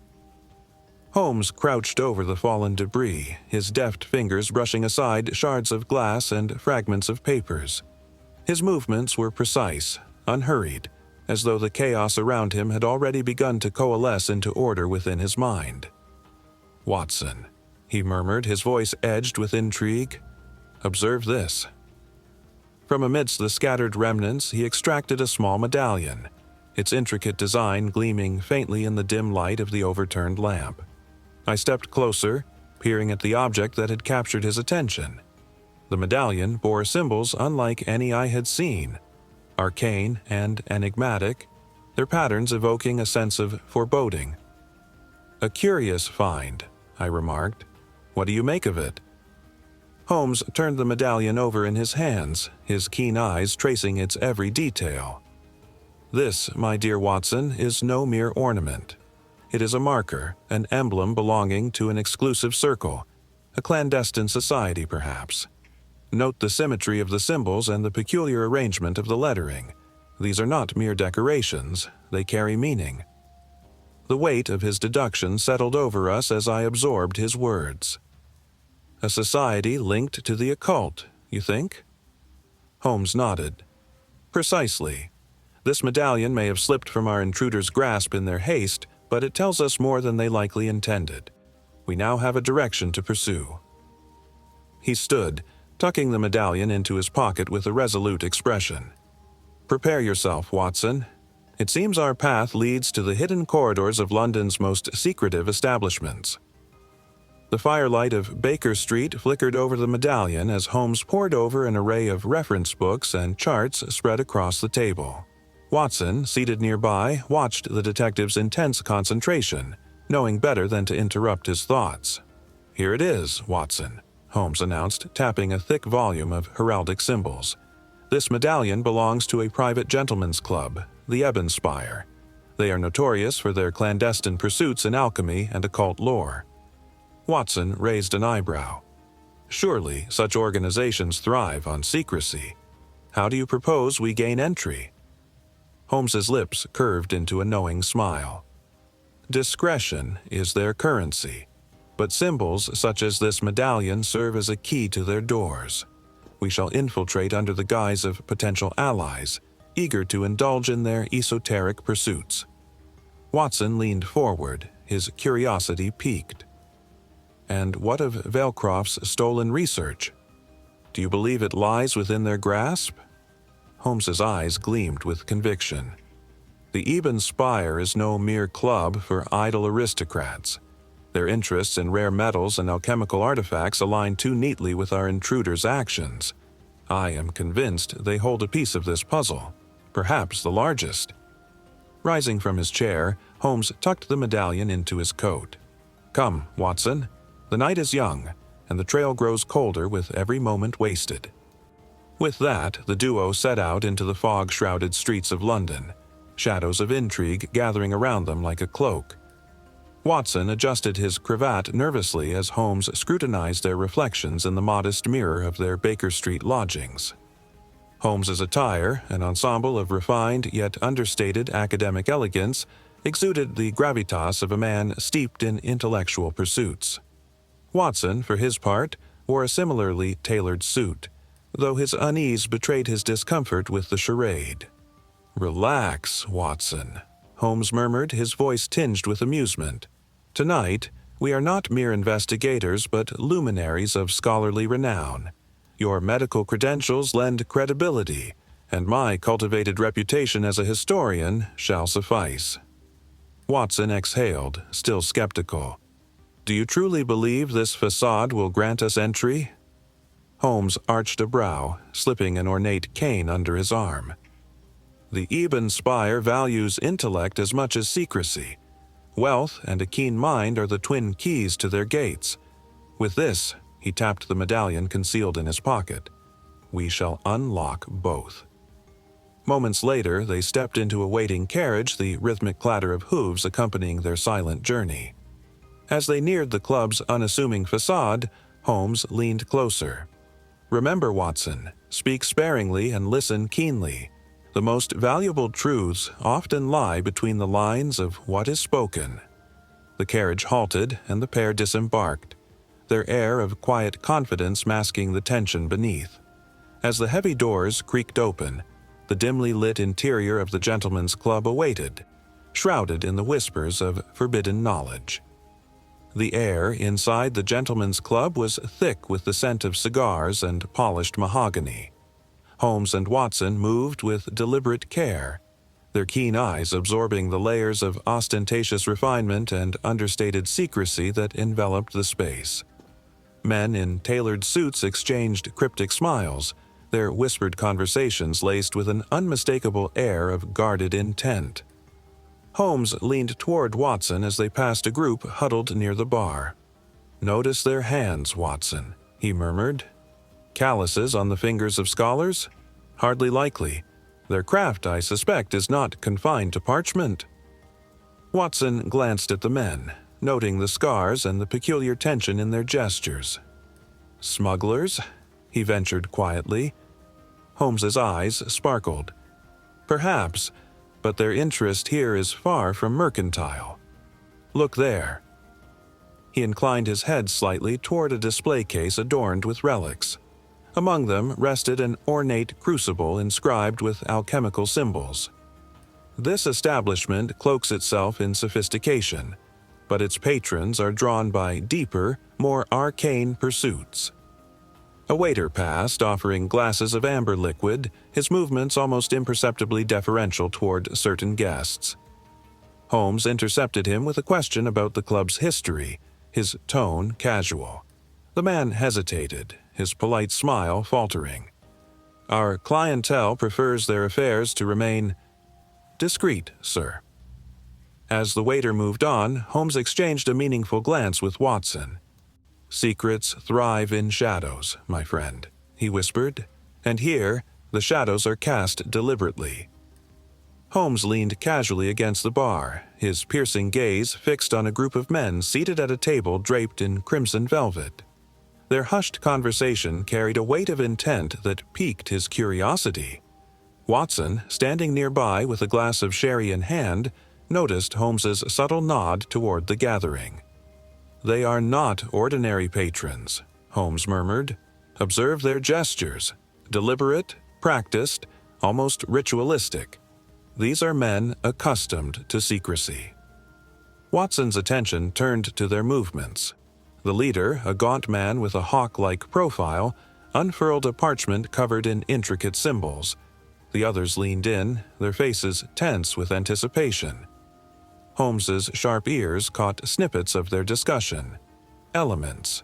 Holmes crouched over the fallen debris, his deft fingers brushing aside shards of glass and fragments of papers. His movements were precise, unhurried, as though the chaos around him had already begun to coalesce into order within his mind. "Watson," he murmured, his voice edged with intrigue. "Observe this." From amidst the scattered remnants, he extracted a small medallion, its intricate design gleaming faintly in the dim light of the overturned lamp. I stepped closer, peering at the object that had captured his attention. The medallion bore symbols unlike any I had seen, arcane and enigmatic, their patterns evoking a sense of foreboding. "A curious find," I remarked. "What do you make of it?" Holmes turned the medallion over in his hands, his keen eyes tracing its every detail. "This, my dear Watson, is no mere ornament. It is a marker, an emblem belonging to an exclusive circle, a clandestine society perhaps. Note the symmetry of the symbols and the peculiar arrangement of the lettering. These are not mere decorations, they carry meaning." The weight of his deduction settled over us as I absorbed his words. "A society linked to the occult, you think?" Holmes nodded. "Precisely. This medallion may have slipped from our intruder's grasp in their haste, but it tells us more than they likely intended. We now have a direction to pursue." He stood, tucking the medallion into his pocket with a resolute expression. "Prepare yourself, Watson. It seems our path leads to the hidden corridors of London's most secretive establishments." The firelight of Baker Street flickered over the medallion as Holmes pored over an array of reference books and charts spread across the table. Watson, seated nearby, watched the detective's intense concentration, knowing better than to interrupt his thoughts. "Here it is, Watson," Holmes announced, tapping a thick volume of heraldic symbols. "This medallion belongs to a private gentleman's club, the Ebenspire. They are notorious for their clandestine pursuits in alchemy and occult lore." Watson raised an eyebrow. "Surely such organizations thrive on secrecy. How do you propose we gain entry?" Holmes's lips curved into a knowing smile. "Discretion is their currency, but symbols such as this medallion serve as a key to their doors. We shall infiltrate under the guise of potential allies, eager to indulge in their esoteric pursuits." Watson leaned forward, his curiosity piqued. "And what of Velcroft's stolen research? Do you believe it lies within their grasp?" Holmes's eyes gleamed with conviction. "The Ebenspire is no mere club for idle aristocrats. Their interests in rare metals and alchemical artifacts align too neatly with our intruder's actions. I am convinced they hold a piece of this puzzle, perhaps the largest." Rising from his chair, Holmes tucked the medallion into his coat. "Come, Watson. The night is young, and the trail grows colder with every moment wasted." With that, the duo set out into the fog-shrouded streets of London, shadows of intrigue gathering around them like a cloak. Watson adjusted his cravat nervously as Holmes scrutinized their reflections in the modest mirror of their Baker Street lodgings. Holmes's attire, an ensemble of refined yet understated academic elegance, exuded the gravitas of a man steeped in intellectual pursuits. Watson, for his part, wore a similarly tailored suit, though his unease betrayed his discomfort with the charade. "Relax, Watson," Holmes murmured, his voice tinged with amusement. "Tonight, we are not mere investigators but luminaries of scholarly renown. Your medical credentials lend credibility, and my cultivated reputation as a historian shall suffice." Watson exhaled, still skeptical. "Do you truly believe this facade will grant us entry?" Holmes arched a brow, slipping an ornate cane under his arm. "The Eben spire values intellect as much as secrecy. Wealth and a keen mind are the twin keys to their gates. With this," he tapped the medallion concealed in his pocket, "we shall unlock both." Moments later, they stepped into a waiting carriage, the rhythmic clatter of hooves accompanying their silent journey. As they neared the club's unassuming facade, Holmes leaned closer. "Remember, Watson, speak sparingly and listen keenly. The most valuable truths often lie between the lines of what is spoken." The carriage halted, and the pair disembarked, their air of quiet confidence masking the tension beneath. As the heavy doors creaked open, the dimly lit interior of the gentlemen's club awaited, shrouded in the whispers of forbidden knowledge. The air inside the gentlemen's club was thick with the scent of cigars and polished mahogany. Holmes and Watson moved with deliberate care, their keen eyes absorbing the layers of ostentatious refinement and understated secrecy that enveloped the space. Men in tailored suits exchanged cryptic smiles, their whispered conversations laced with an unmistakable air of guarded intent. Holmes leaned toward Watson as they passed a group huddled near the bar. "Notice their hands, Watson," he murmured. "Calluses on the fingers of scholars? Hardly likely. Their craft, I suspect, is not confined to parchment." Watson glanced at the men, noting the scars and the peculiar tension in their gestures. "Smugglers?" he ventured quietly. Holmes's eyes sparkled. "Perhaps, but their interest here is far from mercantile. Look there." He inclined his head slightly toward a display case adorned with relics. Among them rested an ornate crucible inscribed with alchemical symbols. This establishment cloaks itself in sophistication, but its patrons are drawn by deeper, more arcane pursuits. A waiter passed, offering glasses of amber liquid, his movements almost imperceptibly deferential toward certain guests. Holmes intercepted him with a question about the club's history, his tone casual. The man hesitated, his polite smile faltering. "Our clientele prefers their affairs to remain discreet, sir." As the waiter moved on, Holmes exchanged a meaningful glance with Watson. "Secrets thrive in shadows, my friend," he whispered, "and here the shadows are cast deliberately." Holmes leaned casually against the bar, his piercing gaze fixed on a group of men seated at a table draped in crimson velvet. Their hushed conversation carried a weight of intent that piqued his curiosity. Watson, standing nearby with a glass of sherry in hand, noticed Holmes's subtle nod toward the gathering. "They are not ordinary patrons," Holmes murmured. "Observe their gestures, deliberate, practiced, almost ritualistic. These are men accustomed to secrecy." Watson's attention turned to their movements. The leader, a gaunt man with a hawk-like profile, unfurled a parchment covered in intricate symbols. The others leaned in, their faces tense with anticipation. Holmes's sharp ears caught snippets of their discussion. Elements,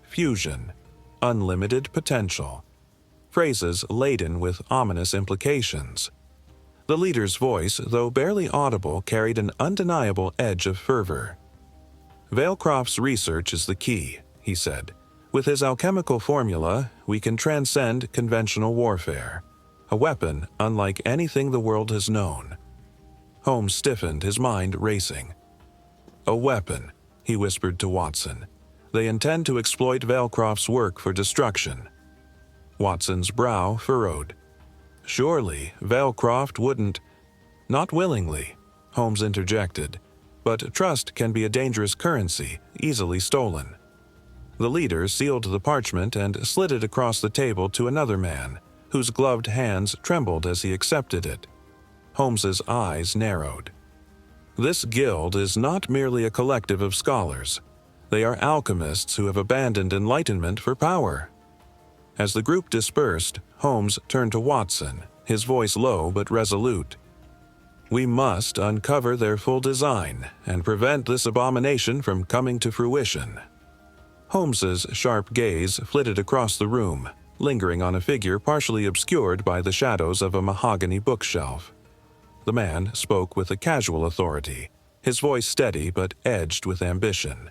fusion, unlimited potential. Phrases laden with ominous implications. The leader's voice, though barely audible, carried an undeniable edge of fervor. "Valecroft's research is the key," he said, With his alchemical formula, we can transcend conventional warfare, a weapon unlike anything the world has known. Holmes stiffened, his mind racing. A weapon, he whispered to Watson. They intend to exploit Valcroft's work for destruction. Watson's brow furrowed. Surely, Valcroft wouldn't— Not willingly, Holmes interjected, but trust can be a dangerous currency, easily stolen. The leader sealed the parchment and slid it across the table to another man, whose gloved hands trembled as he accepted it. Holmes's eyes narrowed. This guild is not merely a collective of scholars. They are alchemists who have abandoned enlightenment for power. As the group dispersed, Holmes turned to Watson, his voice low but resolute. We must uncover their full design and prevent this abomination from coming to fruition. Holmes's sharp gaze flitted across the room, lingering on a figure partially obscured by the shadows of a mahogany bookshelf. The man spoke with a casual authority, his voice steady but edged with ambition.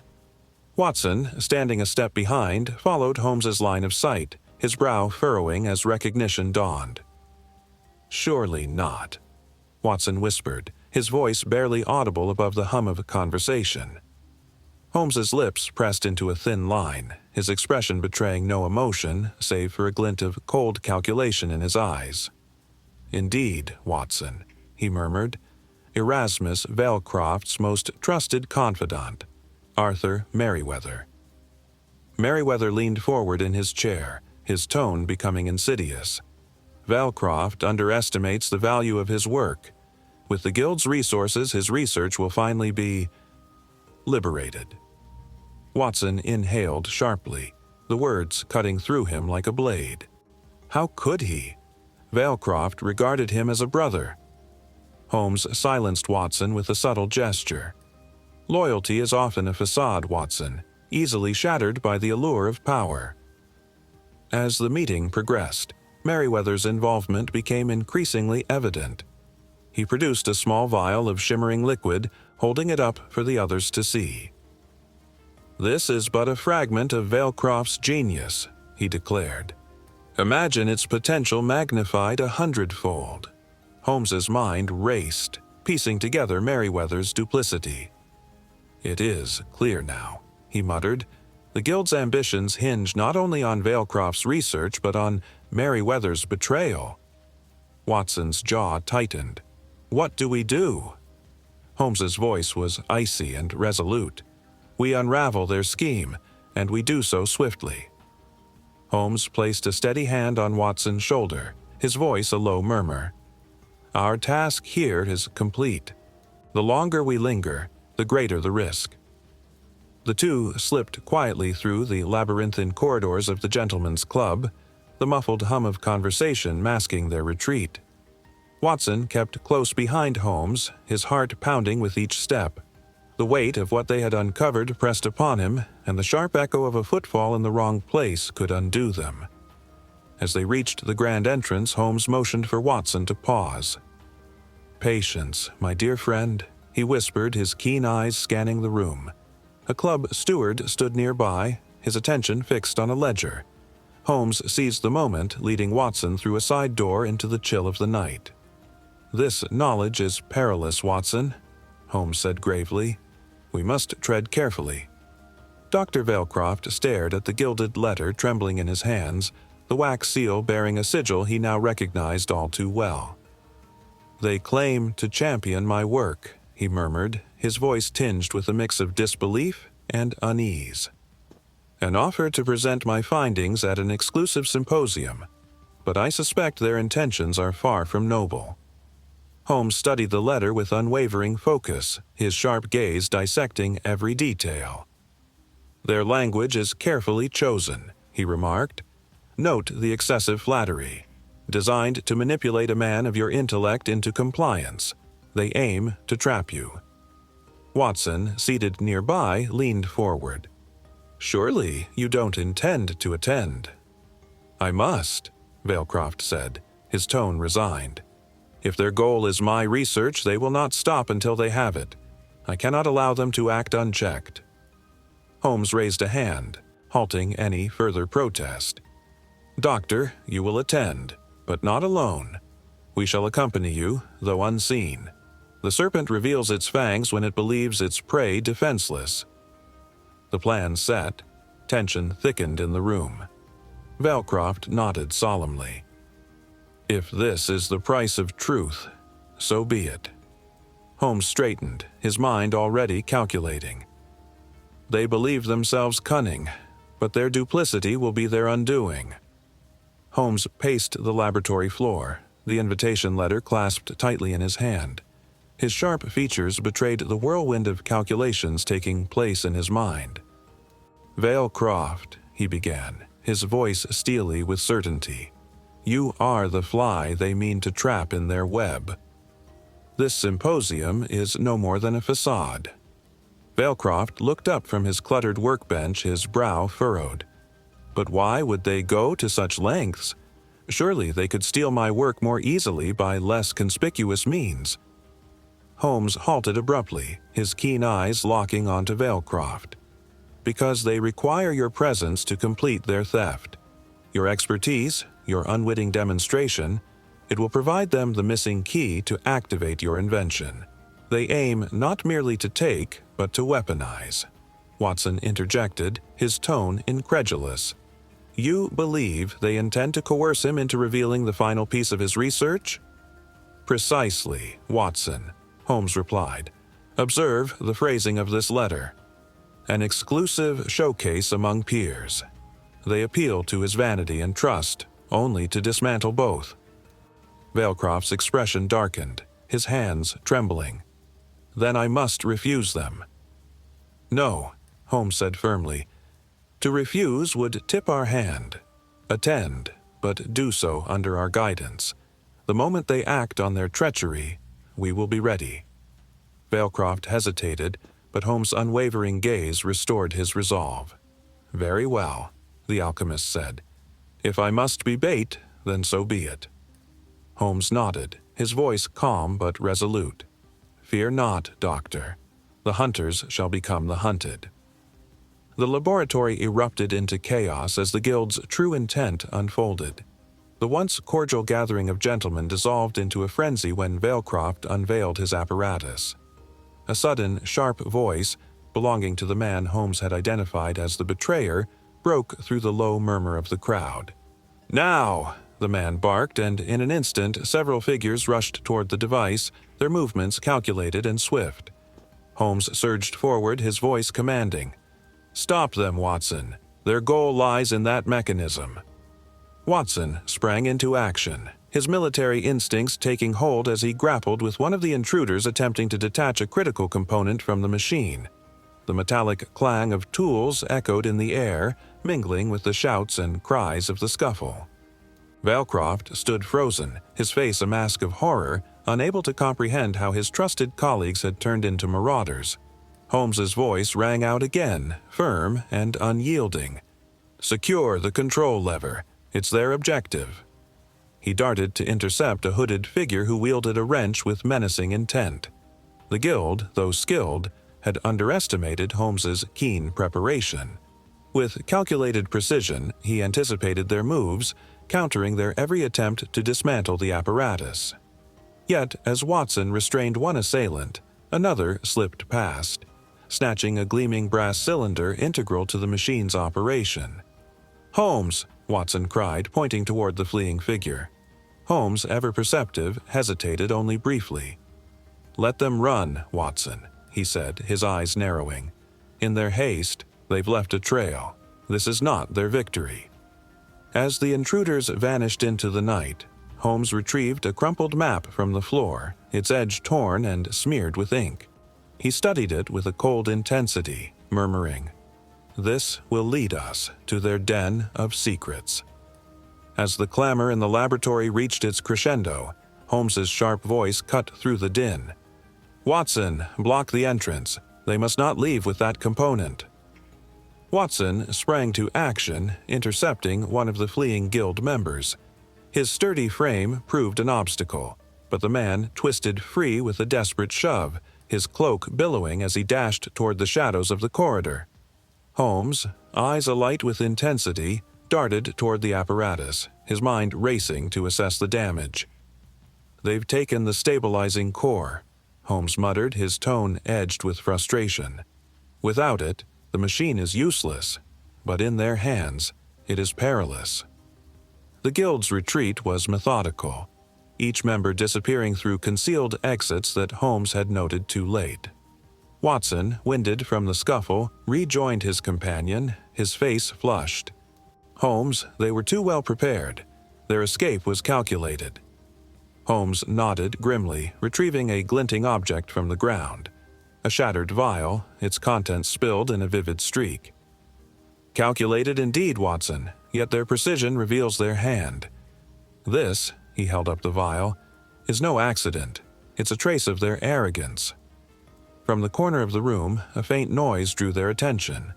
Watson, standing a step behind, followed Holmes's line of sight, his brow furrowing as recognition dawned. Surely not, Watson whispered, his voice barely audible above the hum of conversation. Holmes's lips pressed into a thin line, his expression betraying no emotion save for a glint of cold calculation in his eyes. Indeed, Watson, he murmured, Erasmus Valcroft's most trusted confidant, Arthur Merriweather. Merriweather leaned forward in his chair, his tone becoming insidious. Valcroft underestimates the value of his work. With the Guild's resources, his research will finally be liberated. Watson inhaled sharply, the words cutting through him like a blade. How could he? Valcroft regarded him as a brother. Holmes silenced Watson with a subtle gesture. Loyalty is often a facade, Watson, easily shattered by the allure of power. As the meeting progressed, Merriweather's involvement became increasingly evident. He produced a small vial of shimmering liquid, holding it up for the others to see. This is but a fragment of Valcroft's genius, he declared. Imagine its potential magnified 100-fold. Holmes's mind raced, piecing together Merriweather's duplicity. It is clear now, he muttered. The Guild's ambitions hinge not only on Valcroft's research but on Merriweather's betrayal. Watson's jaw tightened. What do we do? Holmes's voice was icy and resolute. We unravel their scheme, and we do so swiftly. Holmes placed a steady hand on Watson's shoulder, his voice a low murmur. Our task here is complete. The longer we linger, the greater the risk. The two slipped quietly through the labyrinthine corridors of the Gentlemen's Club, the muffled hum of conversation masking their retreat. Watson kept close behind Holmes, his heart pounding with each step. The weight of what they had uncovered pressed upon him, and the sharp echo of a footfall in the wrong place could undo them. As they reached the grand entrance, Holmes motioned for Watson to pause. Patience, my dear friend, he whispered, his keen eyes scanning the room. A club steward stood nearby, his attention fixed on a ledger. Holmes seized the moment, leading Watson through a side door into the chill of the night. This knowledge is perilous, Watson, Holmes said gravely. We must tread carefully. Dr. Valcroft stared at the gilded letter trembling in his hands, the wax seal bearing a sigil he now recognized all too well. They claim to champion my work, he murmured, his voice tinged with a mix of disbelief and unease. An offer to present my findings at an exclusive symposium, but I suspect their intentions are far from noble. Holmes studied the letter with unwavering focus, his sharp gaze dissecting every detail. Their language is carefully chosen, he remarked. Note the excessive flattery. Designed to manipulate a man of your intellect into compliance. They aim to trap you. Watson, seated nearby, leaned forward. Surely you don't intend to attend. I must, Valcroft said, his tone resigned. If their goal is my research, they will not stop until they have it. I cannot allow them to act unchecked. Holmes raised a hand. halting any further protest. "Doctor, you will attend, but not alone. We shall accompany you, though unseen. The serpent reveals its fangs when it believes its prey defenseless." The plan set, tension thickened in the room. Valcroft nodded solemnly. "If this is the price of truth, so be it." Holmes straightened, his mind already calculating. "They believe themselves cunning, but their duplicity will be their undoing." Holmes paced the laboratory floor, the invitation letter clasped tightly in his hand. His sharp features betrayed the whirlwind of calculations taking place in his mind. "Valcroft," he began, his voice steely with certainty, "you are the fly they mean to trap in their web. This symposium is no more than a facade." Valcroft looked up from his cluttered workbench, his brow furrowed. "But why would they go to such lengths? Surely they could steal my work more easily by less conspicuous means." Holmes halted abruptly, his keen eyes locking onto Valcroft. "Because they require your presence to complete their theft. Your expertise, your unwitting demonstration, it will provide them the missing key to activate your invention. They aim not merely to take, but to weaponize." Watson interjected, his tone incredulous. "You believe they intend to coerce him into revealing the final piece of his research?" "Precisely, Watson," Holmes replied. "Observe the phrasing of this letter. An exclusive showcase among peers. They appeal to his vanity and trust, only to dismantle both." Valcroft's expression darkened, his hands trembling. "Then I must refuse them." "No," Holmes said firmly. "To refuse would tip our hand. Attend, but do so under our guidance. The moment they act on their treachery, we will be ready." Valcroft hesitated, but Holmes' unwavering gaze restored his resolve. "Very well," the alchemist said. "If I must be bait, then so be it." Holmes nodded, his voice calm but resolute. "Fear not, Doctor. The hunters shall become the hunted." The laboratory erupted into chaos as the guild's true intent unfolded. The once cordial gathering of gentlemen dissolved into a frenzy when Valcroft unveiled his apparatus. A sudden, sharp voice, belonging to the man Holmes had identified as the betrayer, broke through the low murmur of the crowd. "Now!" the man barked, and in an instant several figures rushed toward the device, their movements calculated and swift. Holmes surged forward, his voice commanding. "Stop them, Watson. Their goal lies in that mechanism." Watson sprang into action, his military instincts taking hold as he grappled with one of the intruders attempting to detach a critical component from the machine. The metallic clang of tools echoed in the air, mingling with the shouts and cries of the scuffle. Valcroft stood frozen, his face a mask of horror, unable to comprehend how his trusted colleagues had turned into marauders. Holmes's voice rang out again, firm and unyielding. "Secure the control lever. It's their objective." He darted to intercept a hooded figure who wielded a wrench with menacing intent. The guild, though skilled, had underestimated Holmes's keen preparation. With calculated precision, he anticipated their moves, countering their every attempt to dismantle the apparatus. Yet, as Watson restrained one assailant, another slipped past, snatching a gleaming brass cylinder integral to the machine's operation. "Holmes!" Watson cried, pointing toward the fleeing figure. Holmes, ever perceptive, hesitated only briefly. "Let them run, Watson," he said, his eyes narrowing. "In their haste, they've left a trail. This is not their victory." As the intruders vanished into the night, Holmes retrieved a crumpled map from the floor, its edge torn and smeared with ink. He studied it with a cold intensity, murmuring, "This will lead us to their den of secrets." As the clamor in the laboratory reached its crescendo, Holmes's sharp voice cut through the din. "Watson, block the entrance. They must not leave with that component." Watson sprang to action, intercepting one of the fleeing guild members. His sturdy frame proved an obstacle, but the man twisted free with a desperate shove, his cloak billowing as he dashed toward the shadows of the corridor. Holmes, eyes alight with intensity, darted toward the apparatus, his mind racing to assess the damage. "They've taken the stabilizing core," Holmes muttered, his tone edged with frustration. "Without it, the machine is useless, but in their hands, it is perilous." The guild's retreat was methodical, each member disappearing through concealed exits that Holmes had noted too late. Watson, winded from the scuffle, rejoined his companion, his face flushed. "Holmes, they were too well prepared. Their escape was calculated." Holmes nodded grimly, retrieving a glinting object from the ground. A shattered vial, its contents spilled in a vivid streak. "Calculated indeed, Watson, yet their precision reveals their hand. This," he held up the vial, "is no accident. It's a trace of their arrogance." From the corner of the room, a faint noise drew their attention,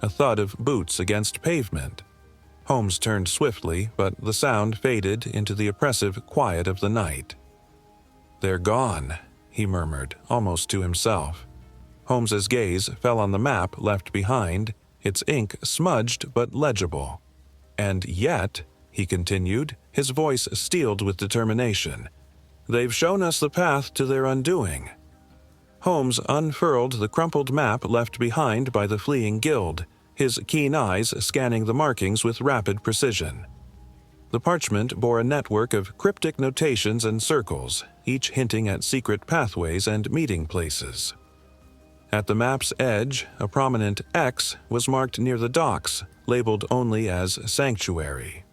a thud of boots against pavement. Holmes turned swiftly, but the sound faded into the oppressive quiet of the night. "They're gone," he murmured, almost to himself. Holmes's gaze fell on the map left behind, its ink smudged but legible. "And yet," he continued, his voice steeled with determination, "they've shown us the path to their undoing." Holmes unfurled the crumpled map left behind by the fleeing guild, his keen eyes scanning the markings with rapid precision. The parchment bore a network of cryptic notations and circles, each hinting at secret pathways and meeting places. At the map's edge, a prominent X was marked near the docks, labeled only as Sanctuary.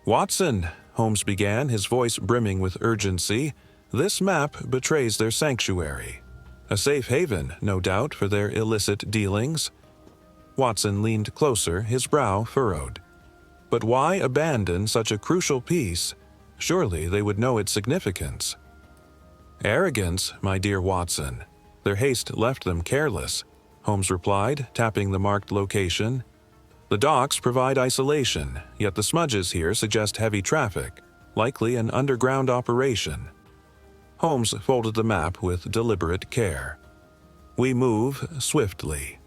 "Watson," Holmes began, his voice brimming with urgency, "this map betrays their sanctuary. A safe haven, no doubt, for their illicit dealings." Watson leaned closer, his brow furrowed. "But why abandon such a crucial piece? Surely they would know its significance." "Arrogance, my dear Watson. Their haste left them careless," Holmes replied, tapping the marked location. "The docks provide isolation, yet the smudges here suggest heavy traffic, likely an underground operation." Holmes folded the map with deliberate care. "We move swiftly.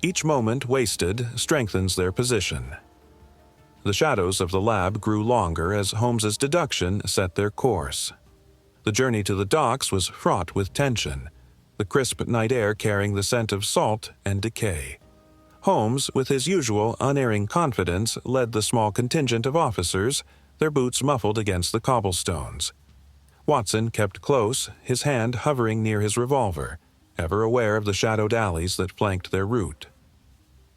Each moment wasted strengthens their position." The shadows of the lab grew longer as Holmes's deduction set their course. The journey to the docks was fraught with tension, the crisp night air carrying the scent of salt and decay. Holmes, with his usual unerring confidence, led the small contingent of officers, their boots muffled against the cobblestones. Watson kept close, his hand hovering near his revolver, ever aware of the shadowed alleys that flanked their route.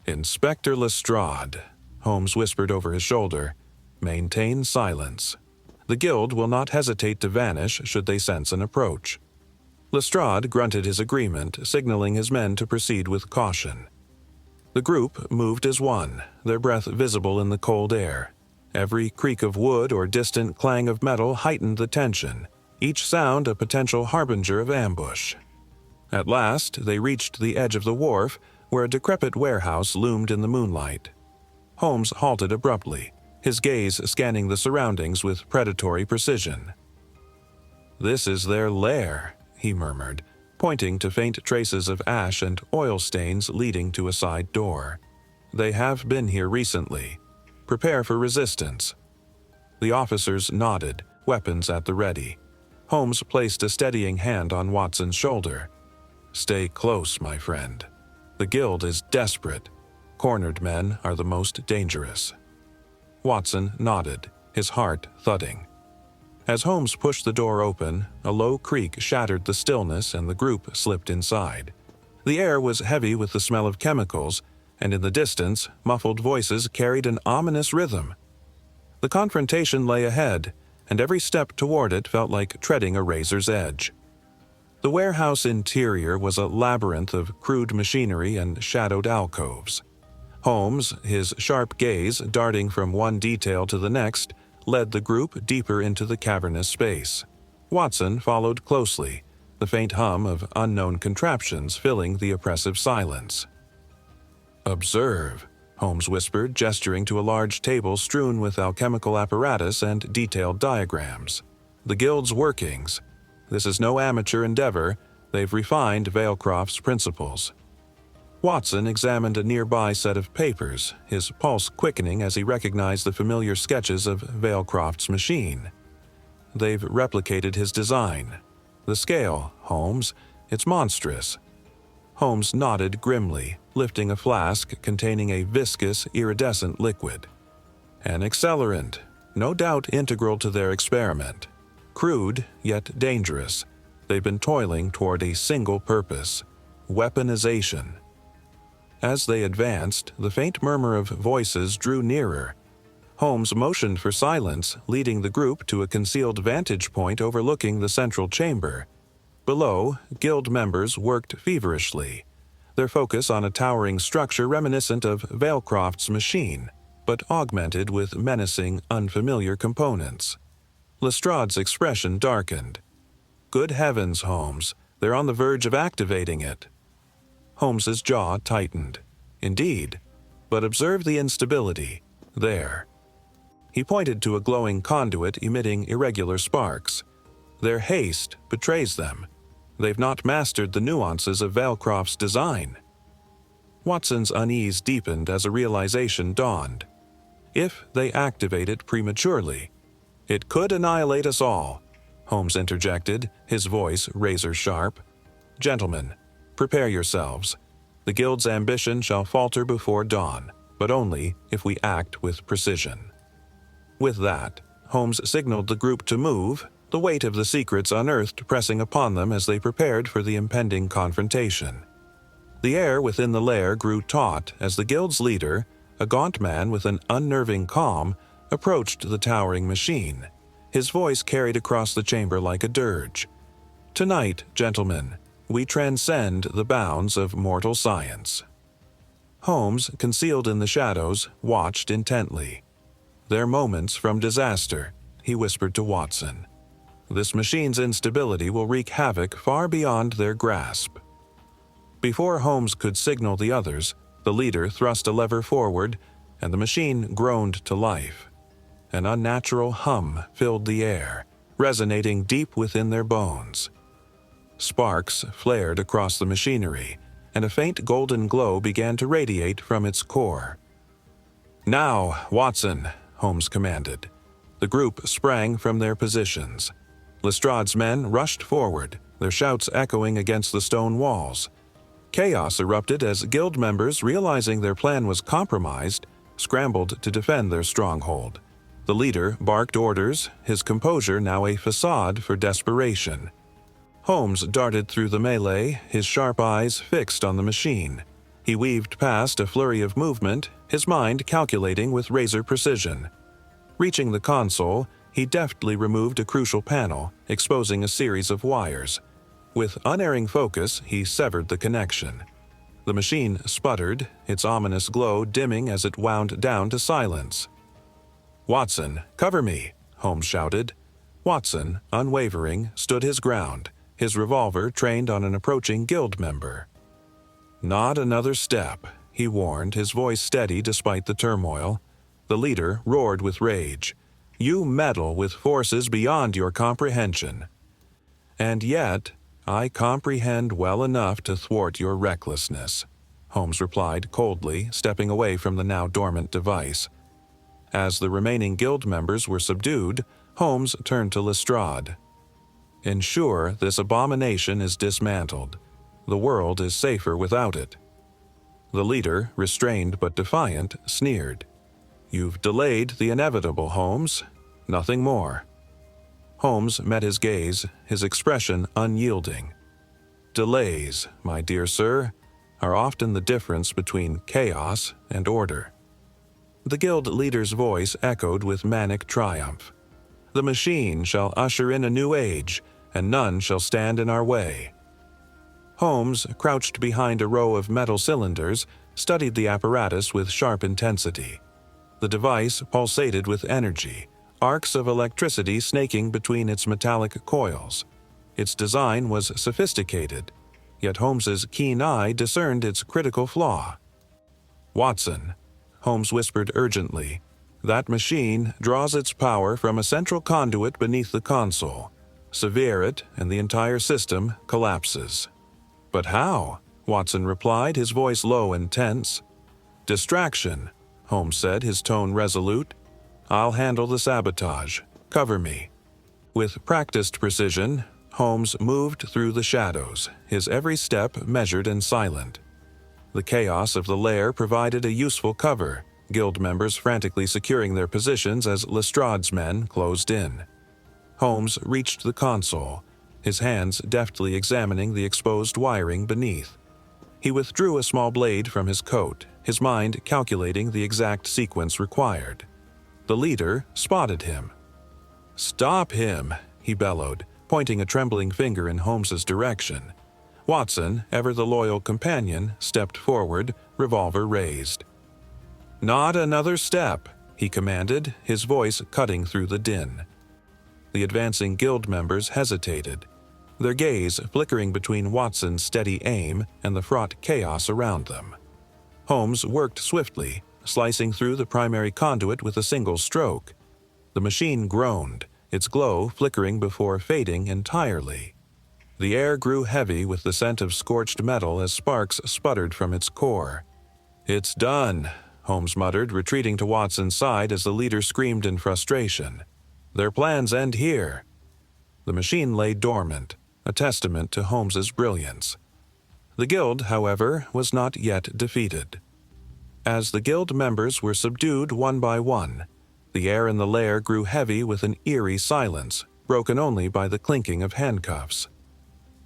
"Inspector Lestrade," Holmes whispered over his shoulder, "maintain silence. The guild will not hesitate to vanish should they sense an approach." Lestrade grunted his agreement, signaling his men to proceed with caution. The group moved as one, their breath visible in the cold air. Every creak of wood or distant clang of metal heightened the tension, each sound a potential harbinger of ambush. At last, they reached the edge of the wharf, where a decrepit warehouse loomed in the moonlight. Holmes halted abruptly, his gaze scanning the surroundings with predatory precision. "This is their lair," he murmured, pointing to faint traces of ash and oil stains leading to a side door. "They have been here recently. Prepare for resistance." The officers nodded, weapons at the ready. Holmes placed a steadying hand on Watson's shoulder. "Stay close, my friend. The guild is desperate. Cornered men are the most dangerous." Watson nodded, his heart thudding. As Holmes pushed the door open, a low creak shattered the stillness and the group slipped inside. The air was heavy with the smell of chemicals, and in the distance, muffled voices carried an ominous rhythm. The confrontation lay ahead, and every step toward it felt like treading a razor's edge. The warehouse interior was a labyrinth of crude machinery and shadowed alcoves. Holmes, his sharp gaze darting from one detail to the next, led the group deeper into the cavernous space. Watson followed closely, the faint hum of unknown contraptions filling the oppressive silence. "Observe," Holmes whispered, gesturing to a large table strewn with alchemical apparatus and detailed diagrams. "The guild's workings. This is no amateur endeavor. They've refined Valecroft's principles." Watson examined a nearby set of papers, his pulse quickening as he recognized the familiar sketches of Valecroft's machine. They've replicated his design. The scale, Holmes, it's monstrous. Holmes nodded grimly, lifting a flask containing a viscous, iridescent liquid. An accelerant, no doubt integral to their experiment. Crude, yet dangerous. They've been toiling toward a single purpose: weaponization. As they advanced, the faint murmur of voices drew nearer. Holmes motioned for silence, leading the group to a concealed vantage point overlooking the central chamber. Below, guild members worked feverishly, their focus on a towering structure reminiscent of Valecroft's machine, but augmented with menacing, unfamiliar components. Lestrade's expression darkened. Good heavens, Holmes, they're on the verge of activating it. Holmes's jaw tightened. Indeed, but observe the instability. There. He pointed to a glowing conduit emitting irregular sparks. Their haste betrays them. They've not mastered the nuances of Valecroft's design. Watson's unease deepened as a realization dawned. If they activate it prematurely, it could annihilate us all, Holmes interjected, his voice razor-sharp. Gentlemen, prepare yourselves. The Guild's ambition shall falter before dawn, but only if we act with precision. With that, Holmes signaled the group to move, the weight of the secrets unearthed pressing upon them as they prepared for the impending confrontation. The air within the lair grew taut as the Guild's leader, a gaunt man with an unnerving calm, approached the towering machine. His voice carried across the chamber like a dirge. Tonight, gentlemen, we transcend the bounds of mortal science. Holmes, concealed in the shadows, watched intently. They're moments from disaster, he whispered to Watson. This machine's instability will wreak havoc far beyond their grasp. Before Holmes could signal the others, the leader thrust a lever forward, and the machine groaned to life. An unnatural hum filled the air, resonating deep within their bones. Sparks flared across the machinery, and a faint golden glow began to radiate from its core. "Now, Watson," Holmes commanded. The group sprang from their positions. Lestrade's men rushed forward, their shouts echoing against the stone walls. Chaos erupted as Guild members, realizing their plan was compromised, scrambled to defend their stronghold. The leader barked orders, his composure now a facade for desperation. Holmes darted through the melee, his sharp eyes fixed on the machine. He weaved past a flurry of movement, his mind calculating with razor precision. Reaching the console, he deftly removed a crucial panel, exposing a series of wires. With unerring focus, he severed the connection. The machine sputtered, its ominous glow dimming as it wound down to silence. "Watson, cover me," Holmes shouted. Watson, unwavering, stood his ground, his revolver trained on an approaching Guild member. "Not another step," he warned, his voice steady despite the turmoil. The leader roared with rage. "You meddle with forces beyond your comprehension." "And yet, I comprehend well enough to thwart your recklessness," Holmes replied coldly, stepping away from the now dormant device. As the remaining Guild members were subdued, Holmes turned to Lestrade. "Ensure this abomination is dismantled. The world is safer without it." The leader, restrained but defiant, sneered. "You've delayed the inevitable, Holmes. Nothing more." Holmes met his gaze, his expression unyielding. "Delays, my dear sir, are often the difference between chaos and order." The Guild leader's voice echoed with manic triumph. "The machine shall usher in a new age, and none shall stand in our way." Holmes, crouched behind a row of metal cylinders, studied the apparatus with sharp intensity. The device pulsated with energy, arcs of electricity snaking between its metallic coils. Its design was sophisticated, yet Holmes's keen eye discerned its critical flaw. "Watson," Holmes whispered urgently, "that machine draws its power from a central conduit beneath the console. Sever it, and the entire system collapses." "But how?" Watson replied, his voice low and tense. "Distraction," Holmes said, his tone resolute. "I'll handle the sabotage. Cover me." With practiced precision, Holmes moved through the shadows, his every step measured and silent. The chaos of the lair provided a useful cover, guild members frantically securing their positions as Lestrade's men closed in. Holmes reached the console, his hands deftly examining the exposed wiring beneath. He withdrew a small blade from his coat, his mind calculating the exact sequence required. The leader spotted him. "Stop him," he bellowed, pointing a trembling finger in Holmes's direction. Watson, ever the loyal companion, stepped forward, revolver raised. "Not another step," he commanded, his voice cutting through the din. The advancing guild members hesitated, their gaze flickering between Watson's steady aim and the fraught chaos around them. Holmes worked swiftly, slicing through the primary conduit with a single stroke. The machine groaned, its glow flickering before fading entirely. The air grew heavy with the scent of scorched metal as sparks sputtered from its core. "It's done," Holmes muttered, retreating to Watson's side as the leader screamed in frustration. "Their plans end here." The machine lay dormant, a testament to Holmes's brilliance. The guild, however, was not yet defeated. As the guild members were subdued one by one, the air in the lair grew heavy with an eerie silence, broken only by the clinking of handcuffs.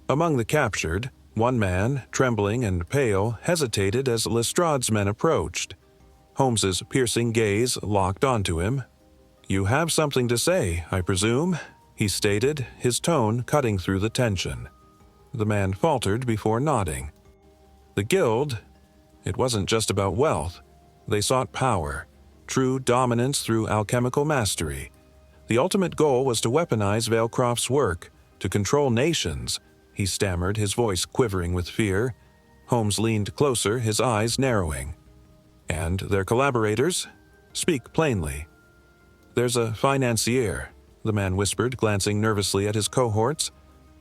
Among the captured, one man, trembling and pale, hesitated as Lestrade's men approached. Holmes's piercing gaze locked onto him. "You have something to say, I presume?" he stated, his tone cutting through the tension. The man faltered before nodding. The guild, it wasn't just about wealth. They sought power, true dominance through alchemical mastery. The ultimate goal was to weaponize Valecroft's work, to control nations, he stammered, his voice quivering with fear. Holmes leaned closer, his eyes narrowing. "And their collaborators? Speak plainly." "There's a financier," the man whispered, glancing nervously at his cohorts.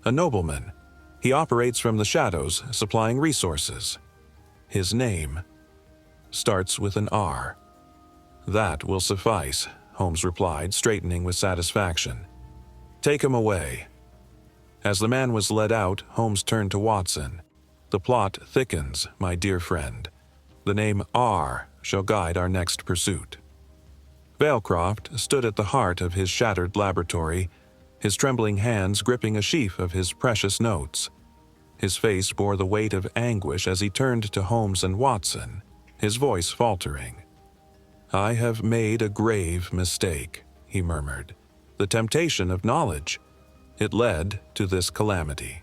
"A nobleman. He operates from the shadows, supplying resources. His name starts with an R." "That will suffice," Holmes replied, straightening with satisfaction. "Take him away." As the man was led out, Holmes turned to Watson. "The plot thickens, my dear friend. The name R shall guide our next pursuit." Valecroft stood at the heart of his shattered laboratory, his trembling hands gripping a sheaf of his precious notes. His face bore the weight of anguish as he turned to Holmes and Watson, his voice faltering. "I have made a grave mistake," he murmured. "The temptation of knowledge. It led to this calamity."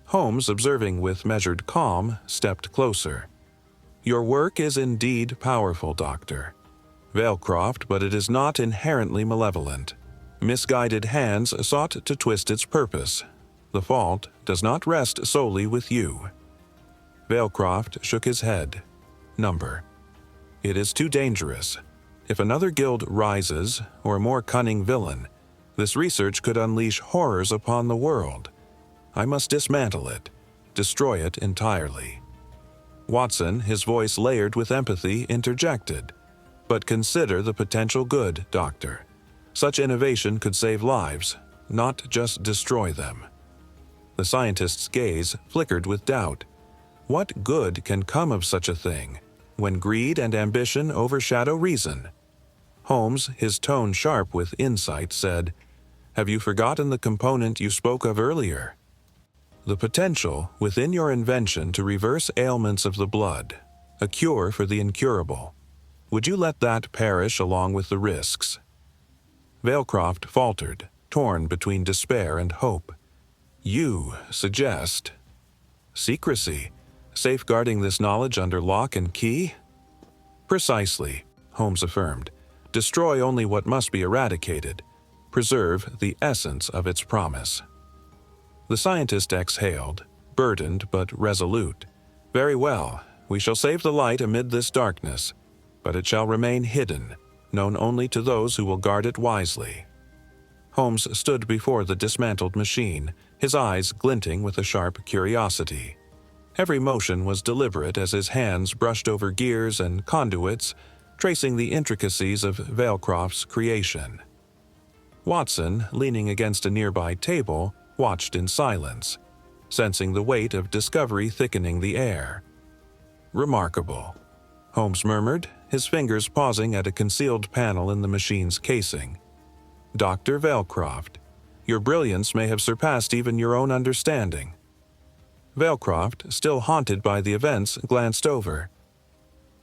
Holmes, observing with measured calm, stepped closer. "Your work is indeed powerful, Doctor. Valecroft, but it is not inherently malevolent. Misguided hands sought to twist its purpose. The fault does not rest solely with you." Valecroft shook his head. "Number. It is too dangerous. If another guild rises, or a more cunning villain, this research could unleash horrors upon the world. I must dismantle it, destroy it entirely." Watson, his voice layered with empathy, interjected. "But consider the potential good, Doctor. Such innovation could save lives, not just destroy them." The scientist's gaze flickered with doubt. What good can come of such a thing, when greed and ambition overshadow reason? Holmes, his tone sharp with insight, said, "Have you forgotten the component you spoke of earlier? The potential within your invention to reverse ailments of the blood, a cure for the incurable. Would you let that perish along with the risks?" Valecroft faltered, torn between despair and hope. "You suggest secrecy, safeguarding this knowledge under lock and key?" "Precisely," Holmes affirmed. "Destroy only what must be eradicated. Preserve the essence of its promise." The scientist exhaled, burdened but resolute. "Very well, we shall save the light amid this darkness, but it shall remain hidden, known only to those who will guard it wisely." Holmes stood before the dismantled machine, his eyes glinting with a sharp curiosity. Every motion was deliberate as his hands brushed over gears and conduits, tracing the intricacies of Vailcroft's creation. Watson, leaning against a nearby table, watched in silence, sensing the weight of discovery thickening the air. "Remarkable," Holmes murmured, his fingers pausing at a concealed panel in the machine's casing. "Dr. Vailcroft, your brilliance may have surpassed even your own understanding." Vailcroft, still haunted by the events, glanced over.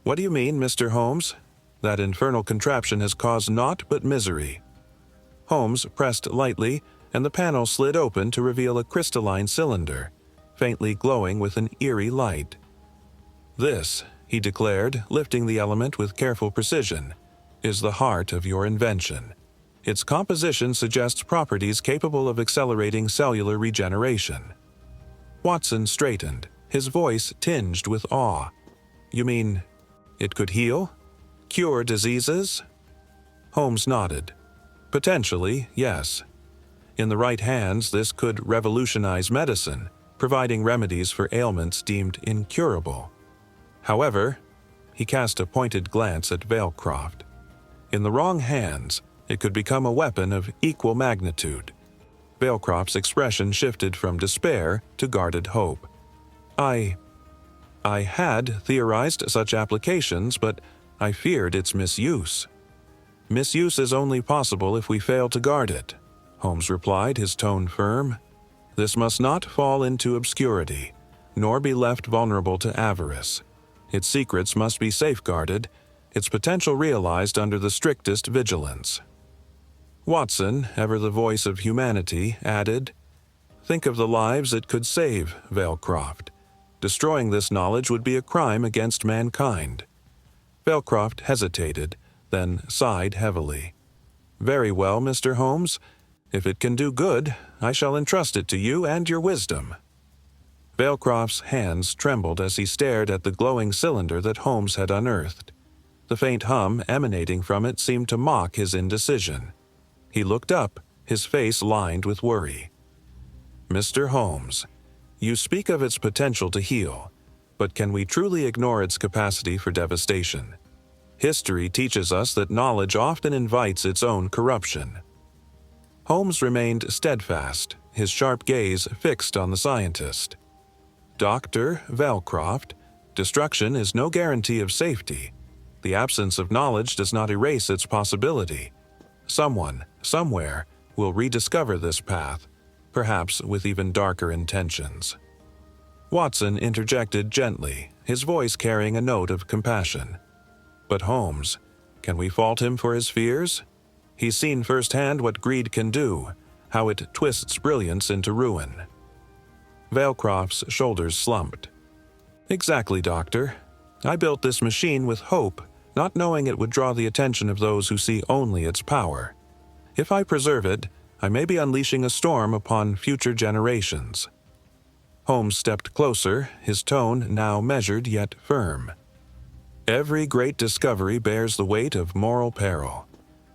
"What do you mean, Mr. Holmes? That infernal contraption has caused naught but misery." Holmes pressed lightly, and the panel slid open to reveal a crystalline cylinder, faintly glowing with an eerie light. "This," he declared, lifting the element with careful precision, "is the heart of your invention. Its composition suggests properties capable of accelerating cellular regeneration." Watson straightened, his voice tinged with awe. "You mean it could heal? Cure diseases?" Holmes nodded. "Potentially, yes. In the right hands, this could revolutionize medicine, providing remedies for ailments deemed incurable. However," he cast a pointed glance at Vailcroft, "in the wrong hands, it could become a weapon of equal magnitude." Vailcroft's expression shifted from despair to guarded hope. I had theorized such applications, but I feared its misuse." "Misuse is only possible if we fail to guard it," Holmes replied, his tone firm. "This must not fall into obscurity, nor be left vulnerable to avarice. Its secrets must be safeguarded, its potential realized under the strictest vigilance." Watson, ever the voice of humanity, added, "Think of the lives it could save, Vailcroft. Destroying this knowledge would be a crime against mankind." Vailcroft hesitated, then sighed heavily. "Very well, Mr. Holmes. If it can do good, I shall entrust it to you and your wisdom." Vailcroft's hands trembled as he stared at the glowing cylinder that Holmes had unearthed. The faint hum emanating from it seemed to mock his indecision. He looked up, his face lined with worry. "Mr. Holmes, you speak of its potential to heal, but can we truly ignore its capacity for devastation? History teaches us that knowledge often invites its own corruption." Holmes remained steadfast, his sharp gaze fixed on the scientist. "Dr. Vailcroft, destruction is no guarantee of safety. The absence of knowledge does not erase its possibility. Someone, somewhere, will rediscover this path, perhaps with even darker intentions." Watson interjected gently, his voice carrying a note of compassion. "But Holmes, can we fault him for his fears? He's seen firsthand what greed can do, how it twists brilliance into ruin." Vailcroft's shoulders slumped. "Exactly, Doctor. I built this machine with hope, not knowing it would draw the attention of those who see only its power. If I preserve it, I may be unleashing a storm upon future generations." Holmes stepped closer, his tone now measured yet firm. "Every great discovery bears the weight of moral peril.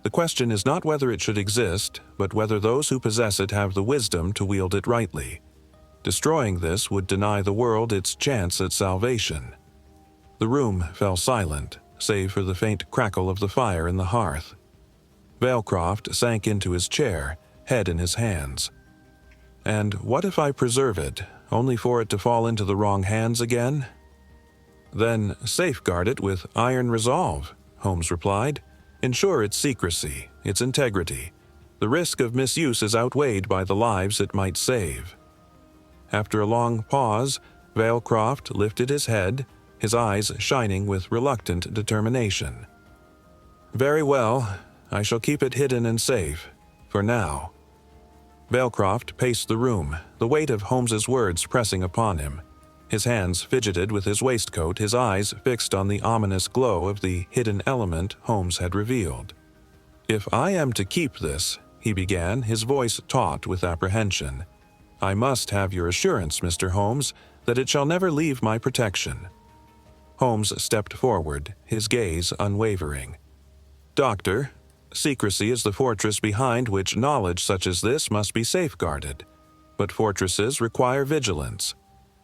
The question is not whether it should exist, but whether those who possess it have the wisdom to wield it rightly. Destroying this would deny the world its chance at salvation." The room fell silent, save for the faint crackle of the fire in the hearth. Vailcroft sank into his chair, head in his hands. "And what if I preserve it, only for it to fall into the wrong hands again?" "Then safeguard it with iron resolve," Holmes replied. "Ensure its secrecy, its integrity. The risk of misuse is outweighed by the lives it might save." After a long pause, Vailcroft lifted his head, his eyes shining with reluctant determination. "Very well, I shall keep it hidden and safe, for now." Vailcroft paced the room, the weight of Holmes's words pressing upon him. His hands fidgeted with his waistcoat, his eyes fixed on the ominous glow of the hidden element Holmes had revealed. "If I am to keep this," he began, his voice taut with apprehension, "I must have your assurance, Mr. Holmes, that it shall never leave my protection." Holmes stepped forward, his gaze unwavering. "Doctor, secrecy is the fortress behind which knowledge such as this must be safeguarded. But fortresses require vigilance.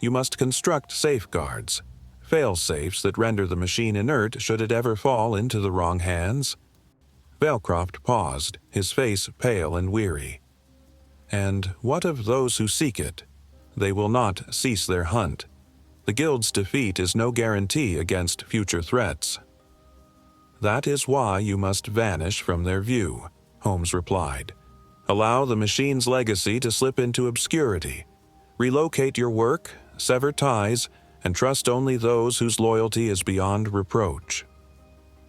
You must construct safeguards, fail-safes that render the machine inert should it ever fall into the wrong hands. Vailcroft paused, his face pale and weary. And what of those who seek it? They will not cease their hunt. The Guild's defeat is no guarantee against future threats. That is why you must vanish from their view, Holmes replied. Allow the machine's legacy to slip into obscurity. Relocate your work, sever ties, and trust only those whose loyalty is beyond reproach.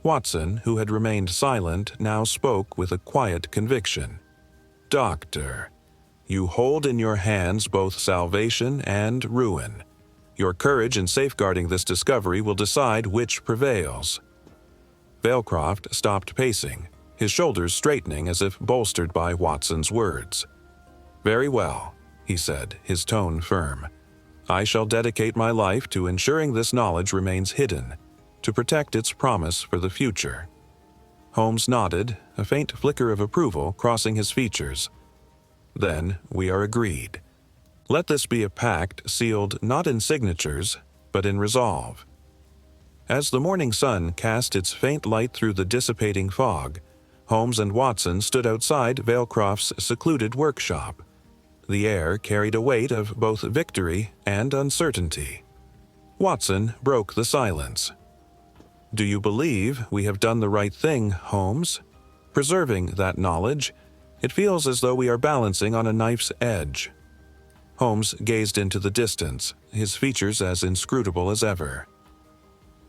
Watson, who had remained silent, now spoke with a quiet conviction. Doctor, you hold in your hands both salvation and ruin. Your courage in safeguarding this discovery will decide which prevails. Vailcroft stopped pacing, his shoulders straightening as if bolstered by Watson's words. Very well, he said, his tone firm. I shall dedicate my life to ensuring this knowledge remains hidden, to protect its promise for the future. Holmes nodded, a faint flicker of approval crossing his features. Then we are agreed. Let this be a pact sealed not in signatures, but in resolve. As the morning sun cast its faint light through the dissipating fog, Holmes and Watson stood outside Vailcroft's secluded workshop. The air carried a weight of both victory and uncertainty. Watson broke the silence. Do you believe we have done the right thing, Holmes? Preserving that knowledge, it feels as though we are balancing on a knife's edge. Holmes gazed into the distance, his features as inscrutable as ever.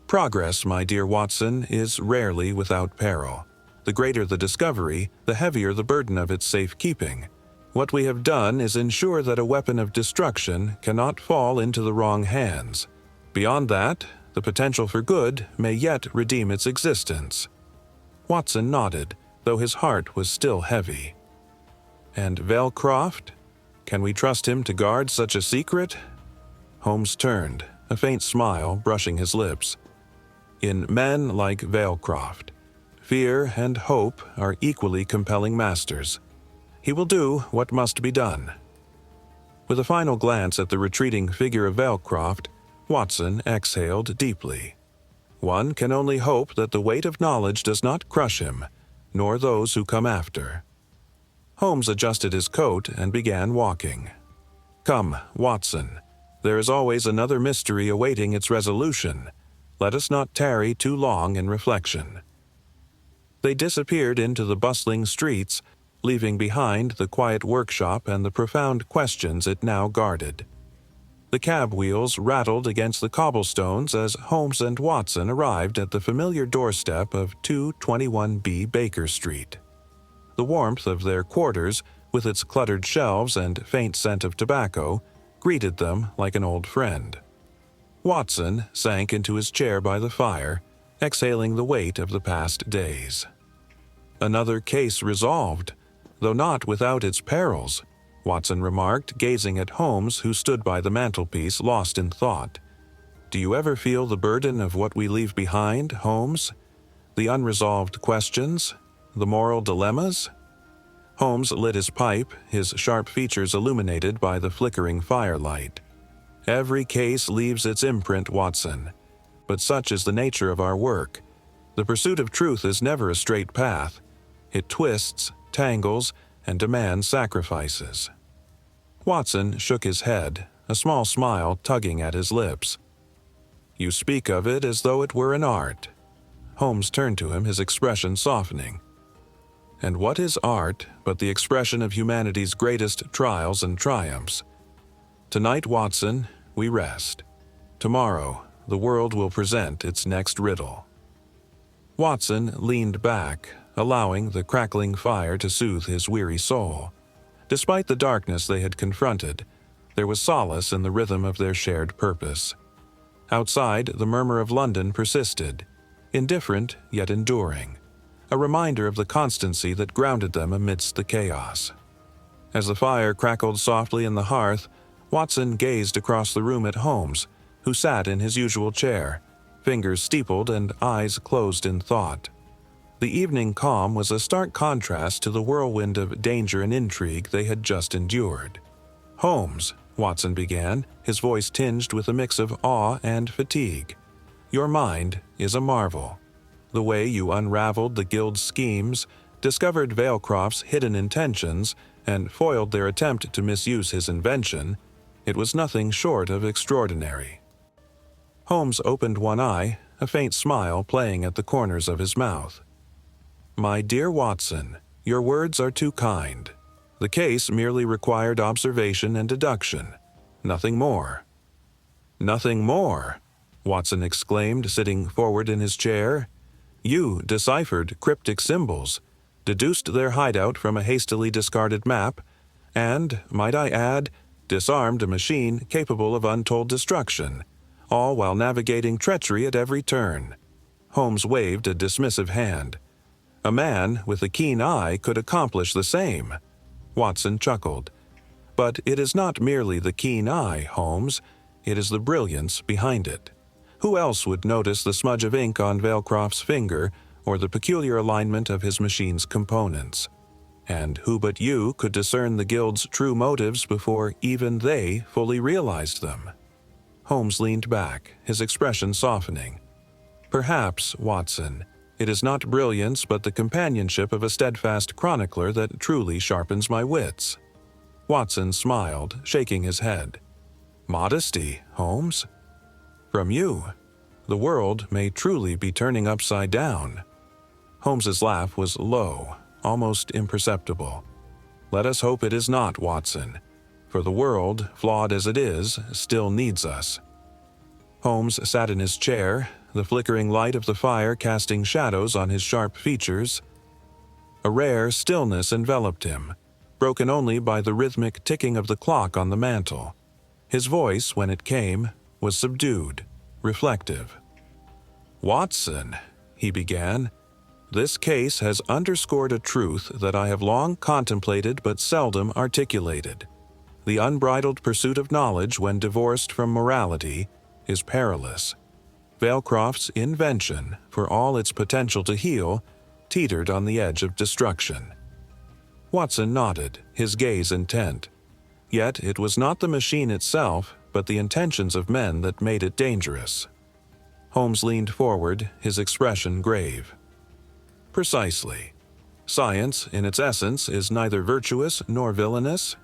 Progress, my dear Watson, is rarely without peril. The greater the discovery, the heavier the burden of its safekeeping. What we have done is ensure that a weapon of destruction cannot fall into the wrong hands. Beyond that, the potential for good may yet redeem its existence. Watson nodded, though his heart was still heavy. And Vailcroft? Can we trust him to guard such a secret? Holmes turned, a faint smile brushing his lips. In men like Vailcroft, fear and hope are equally compelling masters. He will do what must be done. With a final glance at the retreating figure of Vailcroft, Watson exhaled deeply. One can only hope that the weight of knowledge does not crush him, nor those who come after. Holmes adjusted his coat and began walking. Come, Watson, there is always another mystery awaiting its resolution. Let us not tarry too long in reflection. They disappeared into the bustling streets, leaving behind the quiet workshop and the profound questions it now guarded. The cab wheels rattled against the cobblestones as Holmes and Watson arrived at the familiar doorstep of 221B Baker Street. The warmth of their quarters, with its cluttered shelves and faint scent of tobacco, greeted them like an old friend. Watson sank into his chair by the fire, exhaling the weight of the past days. Another case resolved, though not without its perils, Watson remarked, gazing at Holmes, who stood by the mantelpiece, lost in thought. Do you ever feel the burden of what we leave behind, Holmes? The unresolved questions? The moral dilemmas? Holmes lit his pipe, his sharp features illuminated by the flickering firelight. Every case leaves its imprint, Watson. But such is the nature of our work. The pursuit of truth is never a straight path. It twists, tangles, and demands sacrifices. Watson shook his head, a small smile tugging at his lips. You speak of it as though it were an art. Holmes turned to him, his expression softening. And what is art but the expression of humanity's greatest trials and triumphs? Tonight, Watson, we rest. Tomorrow, the world will present its next riddle. Watson leaned back, allowing the crackling fire to soothe his weary soul. Despite the darkness they had confronted, there was solace in the rhythm of their shared purpose. Outside, the murmur of London persisted, indifferent yet enduring, a reminder of the constancy that grounded them amidst the chaos. As the fire crackled softly in the hearth, Watson gazed across the room at Holmes, who sat in his usual chair, fingers steepled and eyes closed in thought. The evening calm was a stark contrast to the whirlwind of danger and intrigue they had just endured. Holmes, Watson began, his voice tinged with a mix of awe and fatigue. "Your mind is a marvel. The way you unraveled the Guild's schemes, discovered Valecroft's hidden intentions, and foiled their attempt to misuse his invention, it was nothing short of extraordinary." Holmes opened one eye, a faint smile playing at the corners of his mouth. "My dear Watson, your words are too kind. The case merely required observation and deduction. Nothing more." "Nothing more?" Watson exclaimed, sitting forward in his chair. "You deciphered cryptic symbols, deduced their hideout from a hastily discarded map, and, might I add, disarmed a machine capable of untold destruction, all while navigating treachery at every turn." Holmes waved a dismissive hand. "A man with a keen eye could accomplish the same." Watson chuckled. "But it is not merely the keen eye, Holmes. It is the brilliance behind it. Who else would notice the smudge of ink on Valecroft's finger or the peculiar alignment of his machine's components? And who but you could discern the Guild's true motives before even they fully realized them?" Holmes leaned back, his expression softening. "Perhaps, Watson, it is not brilliance but the companionship of a steadfast chronicler that truly sharpens my wits." Watson smiled, shaking his head. "Modesty, Holmes? From you, the world may truly be turning upside down." Holmes's laugh was low, almost imperceptible. "Let us hope it is not, Watson, for the world, flawed as it is, still needs us." Holmes sat in his chair, the flickering light of the fire casting shadows on his sharp features. A rare stillness enveloped him, broken only by the rhythmic ticking of the clock on the mantel. His voice, when it came, was subdued, reflective. "Watson," he began, "this case has underscored a truth that I have long contemplated but seldom articulated. The unbridled pursuit of knowledge when divorced from morality is perilous. Valecroft's invention, for all its potential to heal, teetered on the edge of destruction." Watson nodded, his gaze intent. Yet it was not the machine itself, but the intentions of men that made it dangerous. Holmes leaned forward, his expression grave. "Precisely. Science, in its essence, is neither virtuous nor villainous.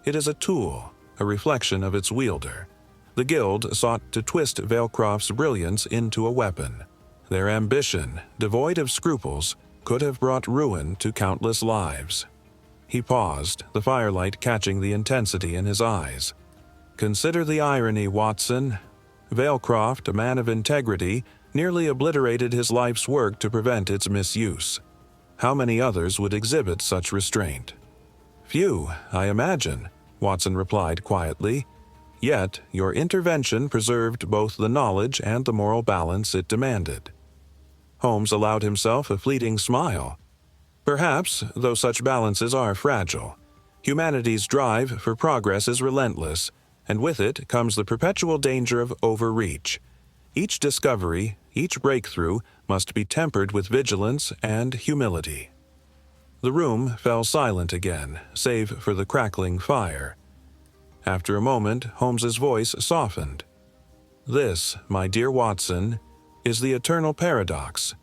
It is a tool, a reflection of its wielder. The Guild sought to twist Valecroft's brilliance into a weapon. Their ambition, devoid of scruples, could have brought ruin to countless lives." He paused, the firelight catching the intensity in his eyes. "Consider the irony, Watson. Valecroft, a man of integrity, nearly obliterated his life's work to prevent its misuse. How many others would exhibit such restraint?" "Few, I imagine," Watson replied quietly. "Yet your intervention preserved both the knowledge and the moral balance it demanded." Holmes allowed himself a fleeting smile. "Perhaps, though such balances are fragile. Humanity's drive for progress is relentless, and with it comes the perpetual danger of overreach. Each discovery, each breakthrough, must be tempered with vigilance and humility." The room fell silent again, save for the crackling fire. After a moment, Holmes's voice softened. "This, my dear Watson, is the eternal paradox.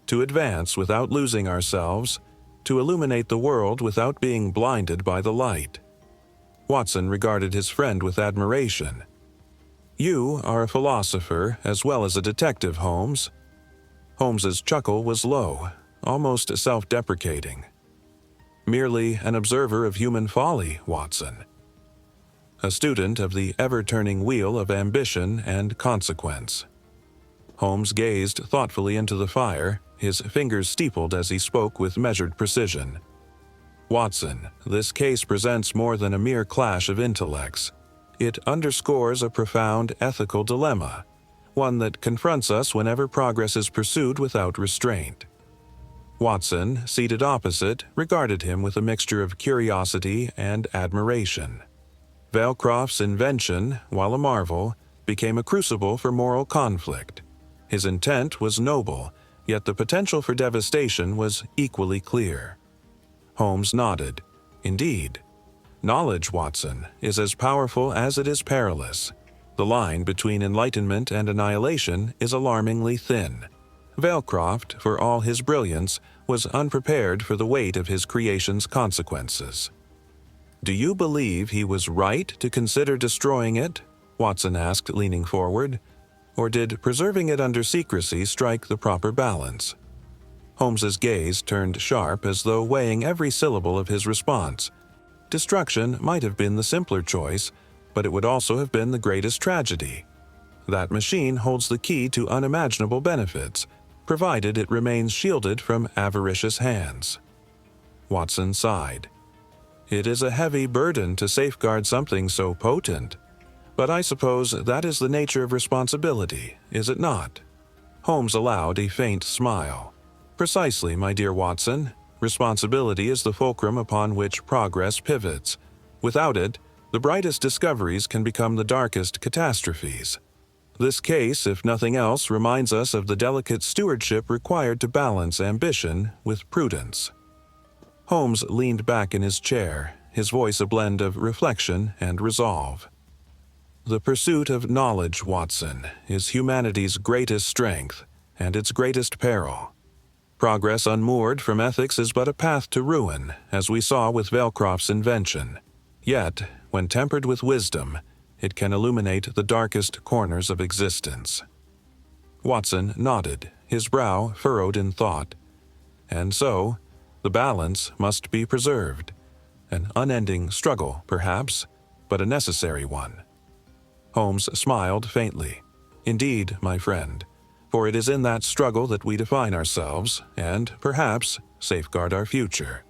To advance without losing ourselves, to illuminate the world without being blinded by the light." Watson regarded his friend with admiration. "You are a philosopher as well as a detective, Holmes." Holmes's chuckle was low, almost self-deprecating. "Merely an observer of human folly, Watson. A student of the ever-turning wheel of ambition and consequence." Holmes gazed thoughtfully into the fire, his fingers steepled as he spoke with measured precision. "Watson, this case presents more than a mere clash of intellects. It underscores a profound ethical dilemma, one that confronts us whenever progress is pursued without restraint." Watson, seated opposite, regarded him with a mixture of curiosity and admiration. Valecroft's invention, while a marvel, became a crucible for moral conflict. His intent was noble, yet the potential for devastation was equally clear. Holmes nodded. Indeed. Knowledge, Watson, is as powerful as it is perilous. The line between enlightenment and annihilation is alarmingly thin. Valecroft, for all his brilliance, was unprepared for the weight of his creation's consequences. "Do you believe he was right to consider destroying it?" Watson asked, leaning forward. "Or did preserving it under secrecy strike the proper balance?" Holmes's gaze turned sharp as though weighing every syllable of his response. Destruction might have been the simpler choice, but it would also have been the greatest tragedy. That machine holds the key to unimaginable benefits, provided it remains shielded from avaricious hands. Watson sighed. "It is a heavy burden to safeguard something so potent. But I suppose that is the nature of responsibility, is it not?" Holmes allowed a faint smile. "Precisely, my dear Watson. Responsibility is the fulcrum upon which progress pivots. Without it, the brightest discoveries can become the darkest catastrophes. This case, if nothing else, reminds us of the delicate stewardship required to balance ambition with prudence." Holmes leaned back in his chair, his voice a blend of reflection and resolve. "The pursuit of knowledge, Watson, is humanity's greatest strength and its greatest peril. Progress unmoored from ethics is but a path to ruin, as we saw with Valecroft's invention. Yet, when tempered with wisdom, it can illuminate the darkest corners of existence." Watson nodded, his brow furrowed in thought. "And so, the balance must be preserved. An unending struggle, perhaps, but a necessary one." Holmes smiled faintly. "Indeed, my friend, for it is in that struggle that we define ourselves and, perhaps, safeguard our future."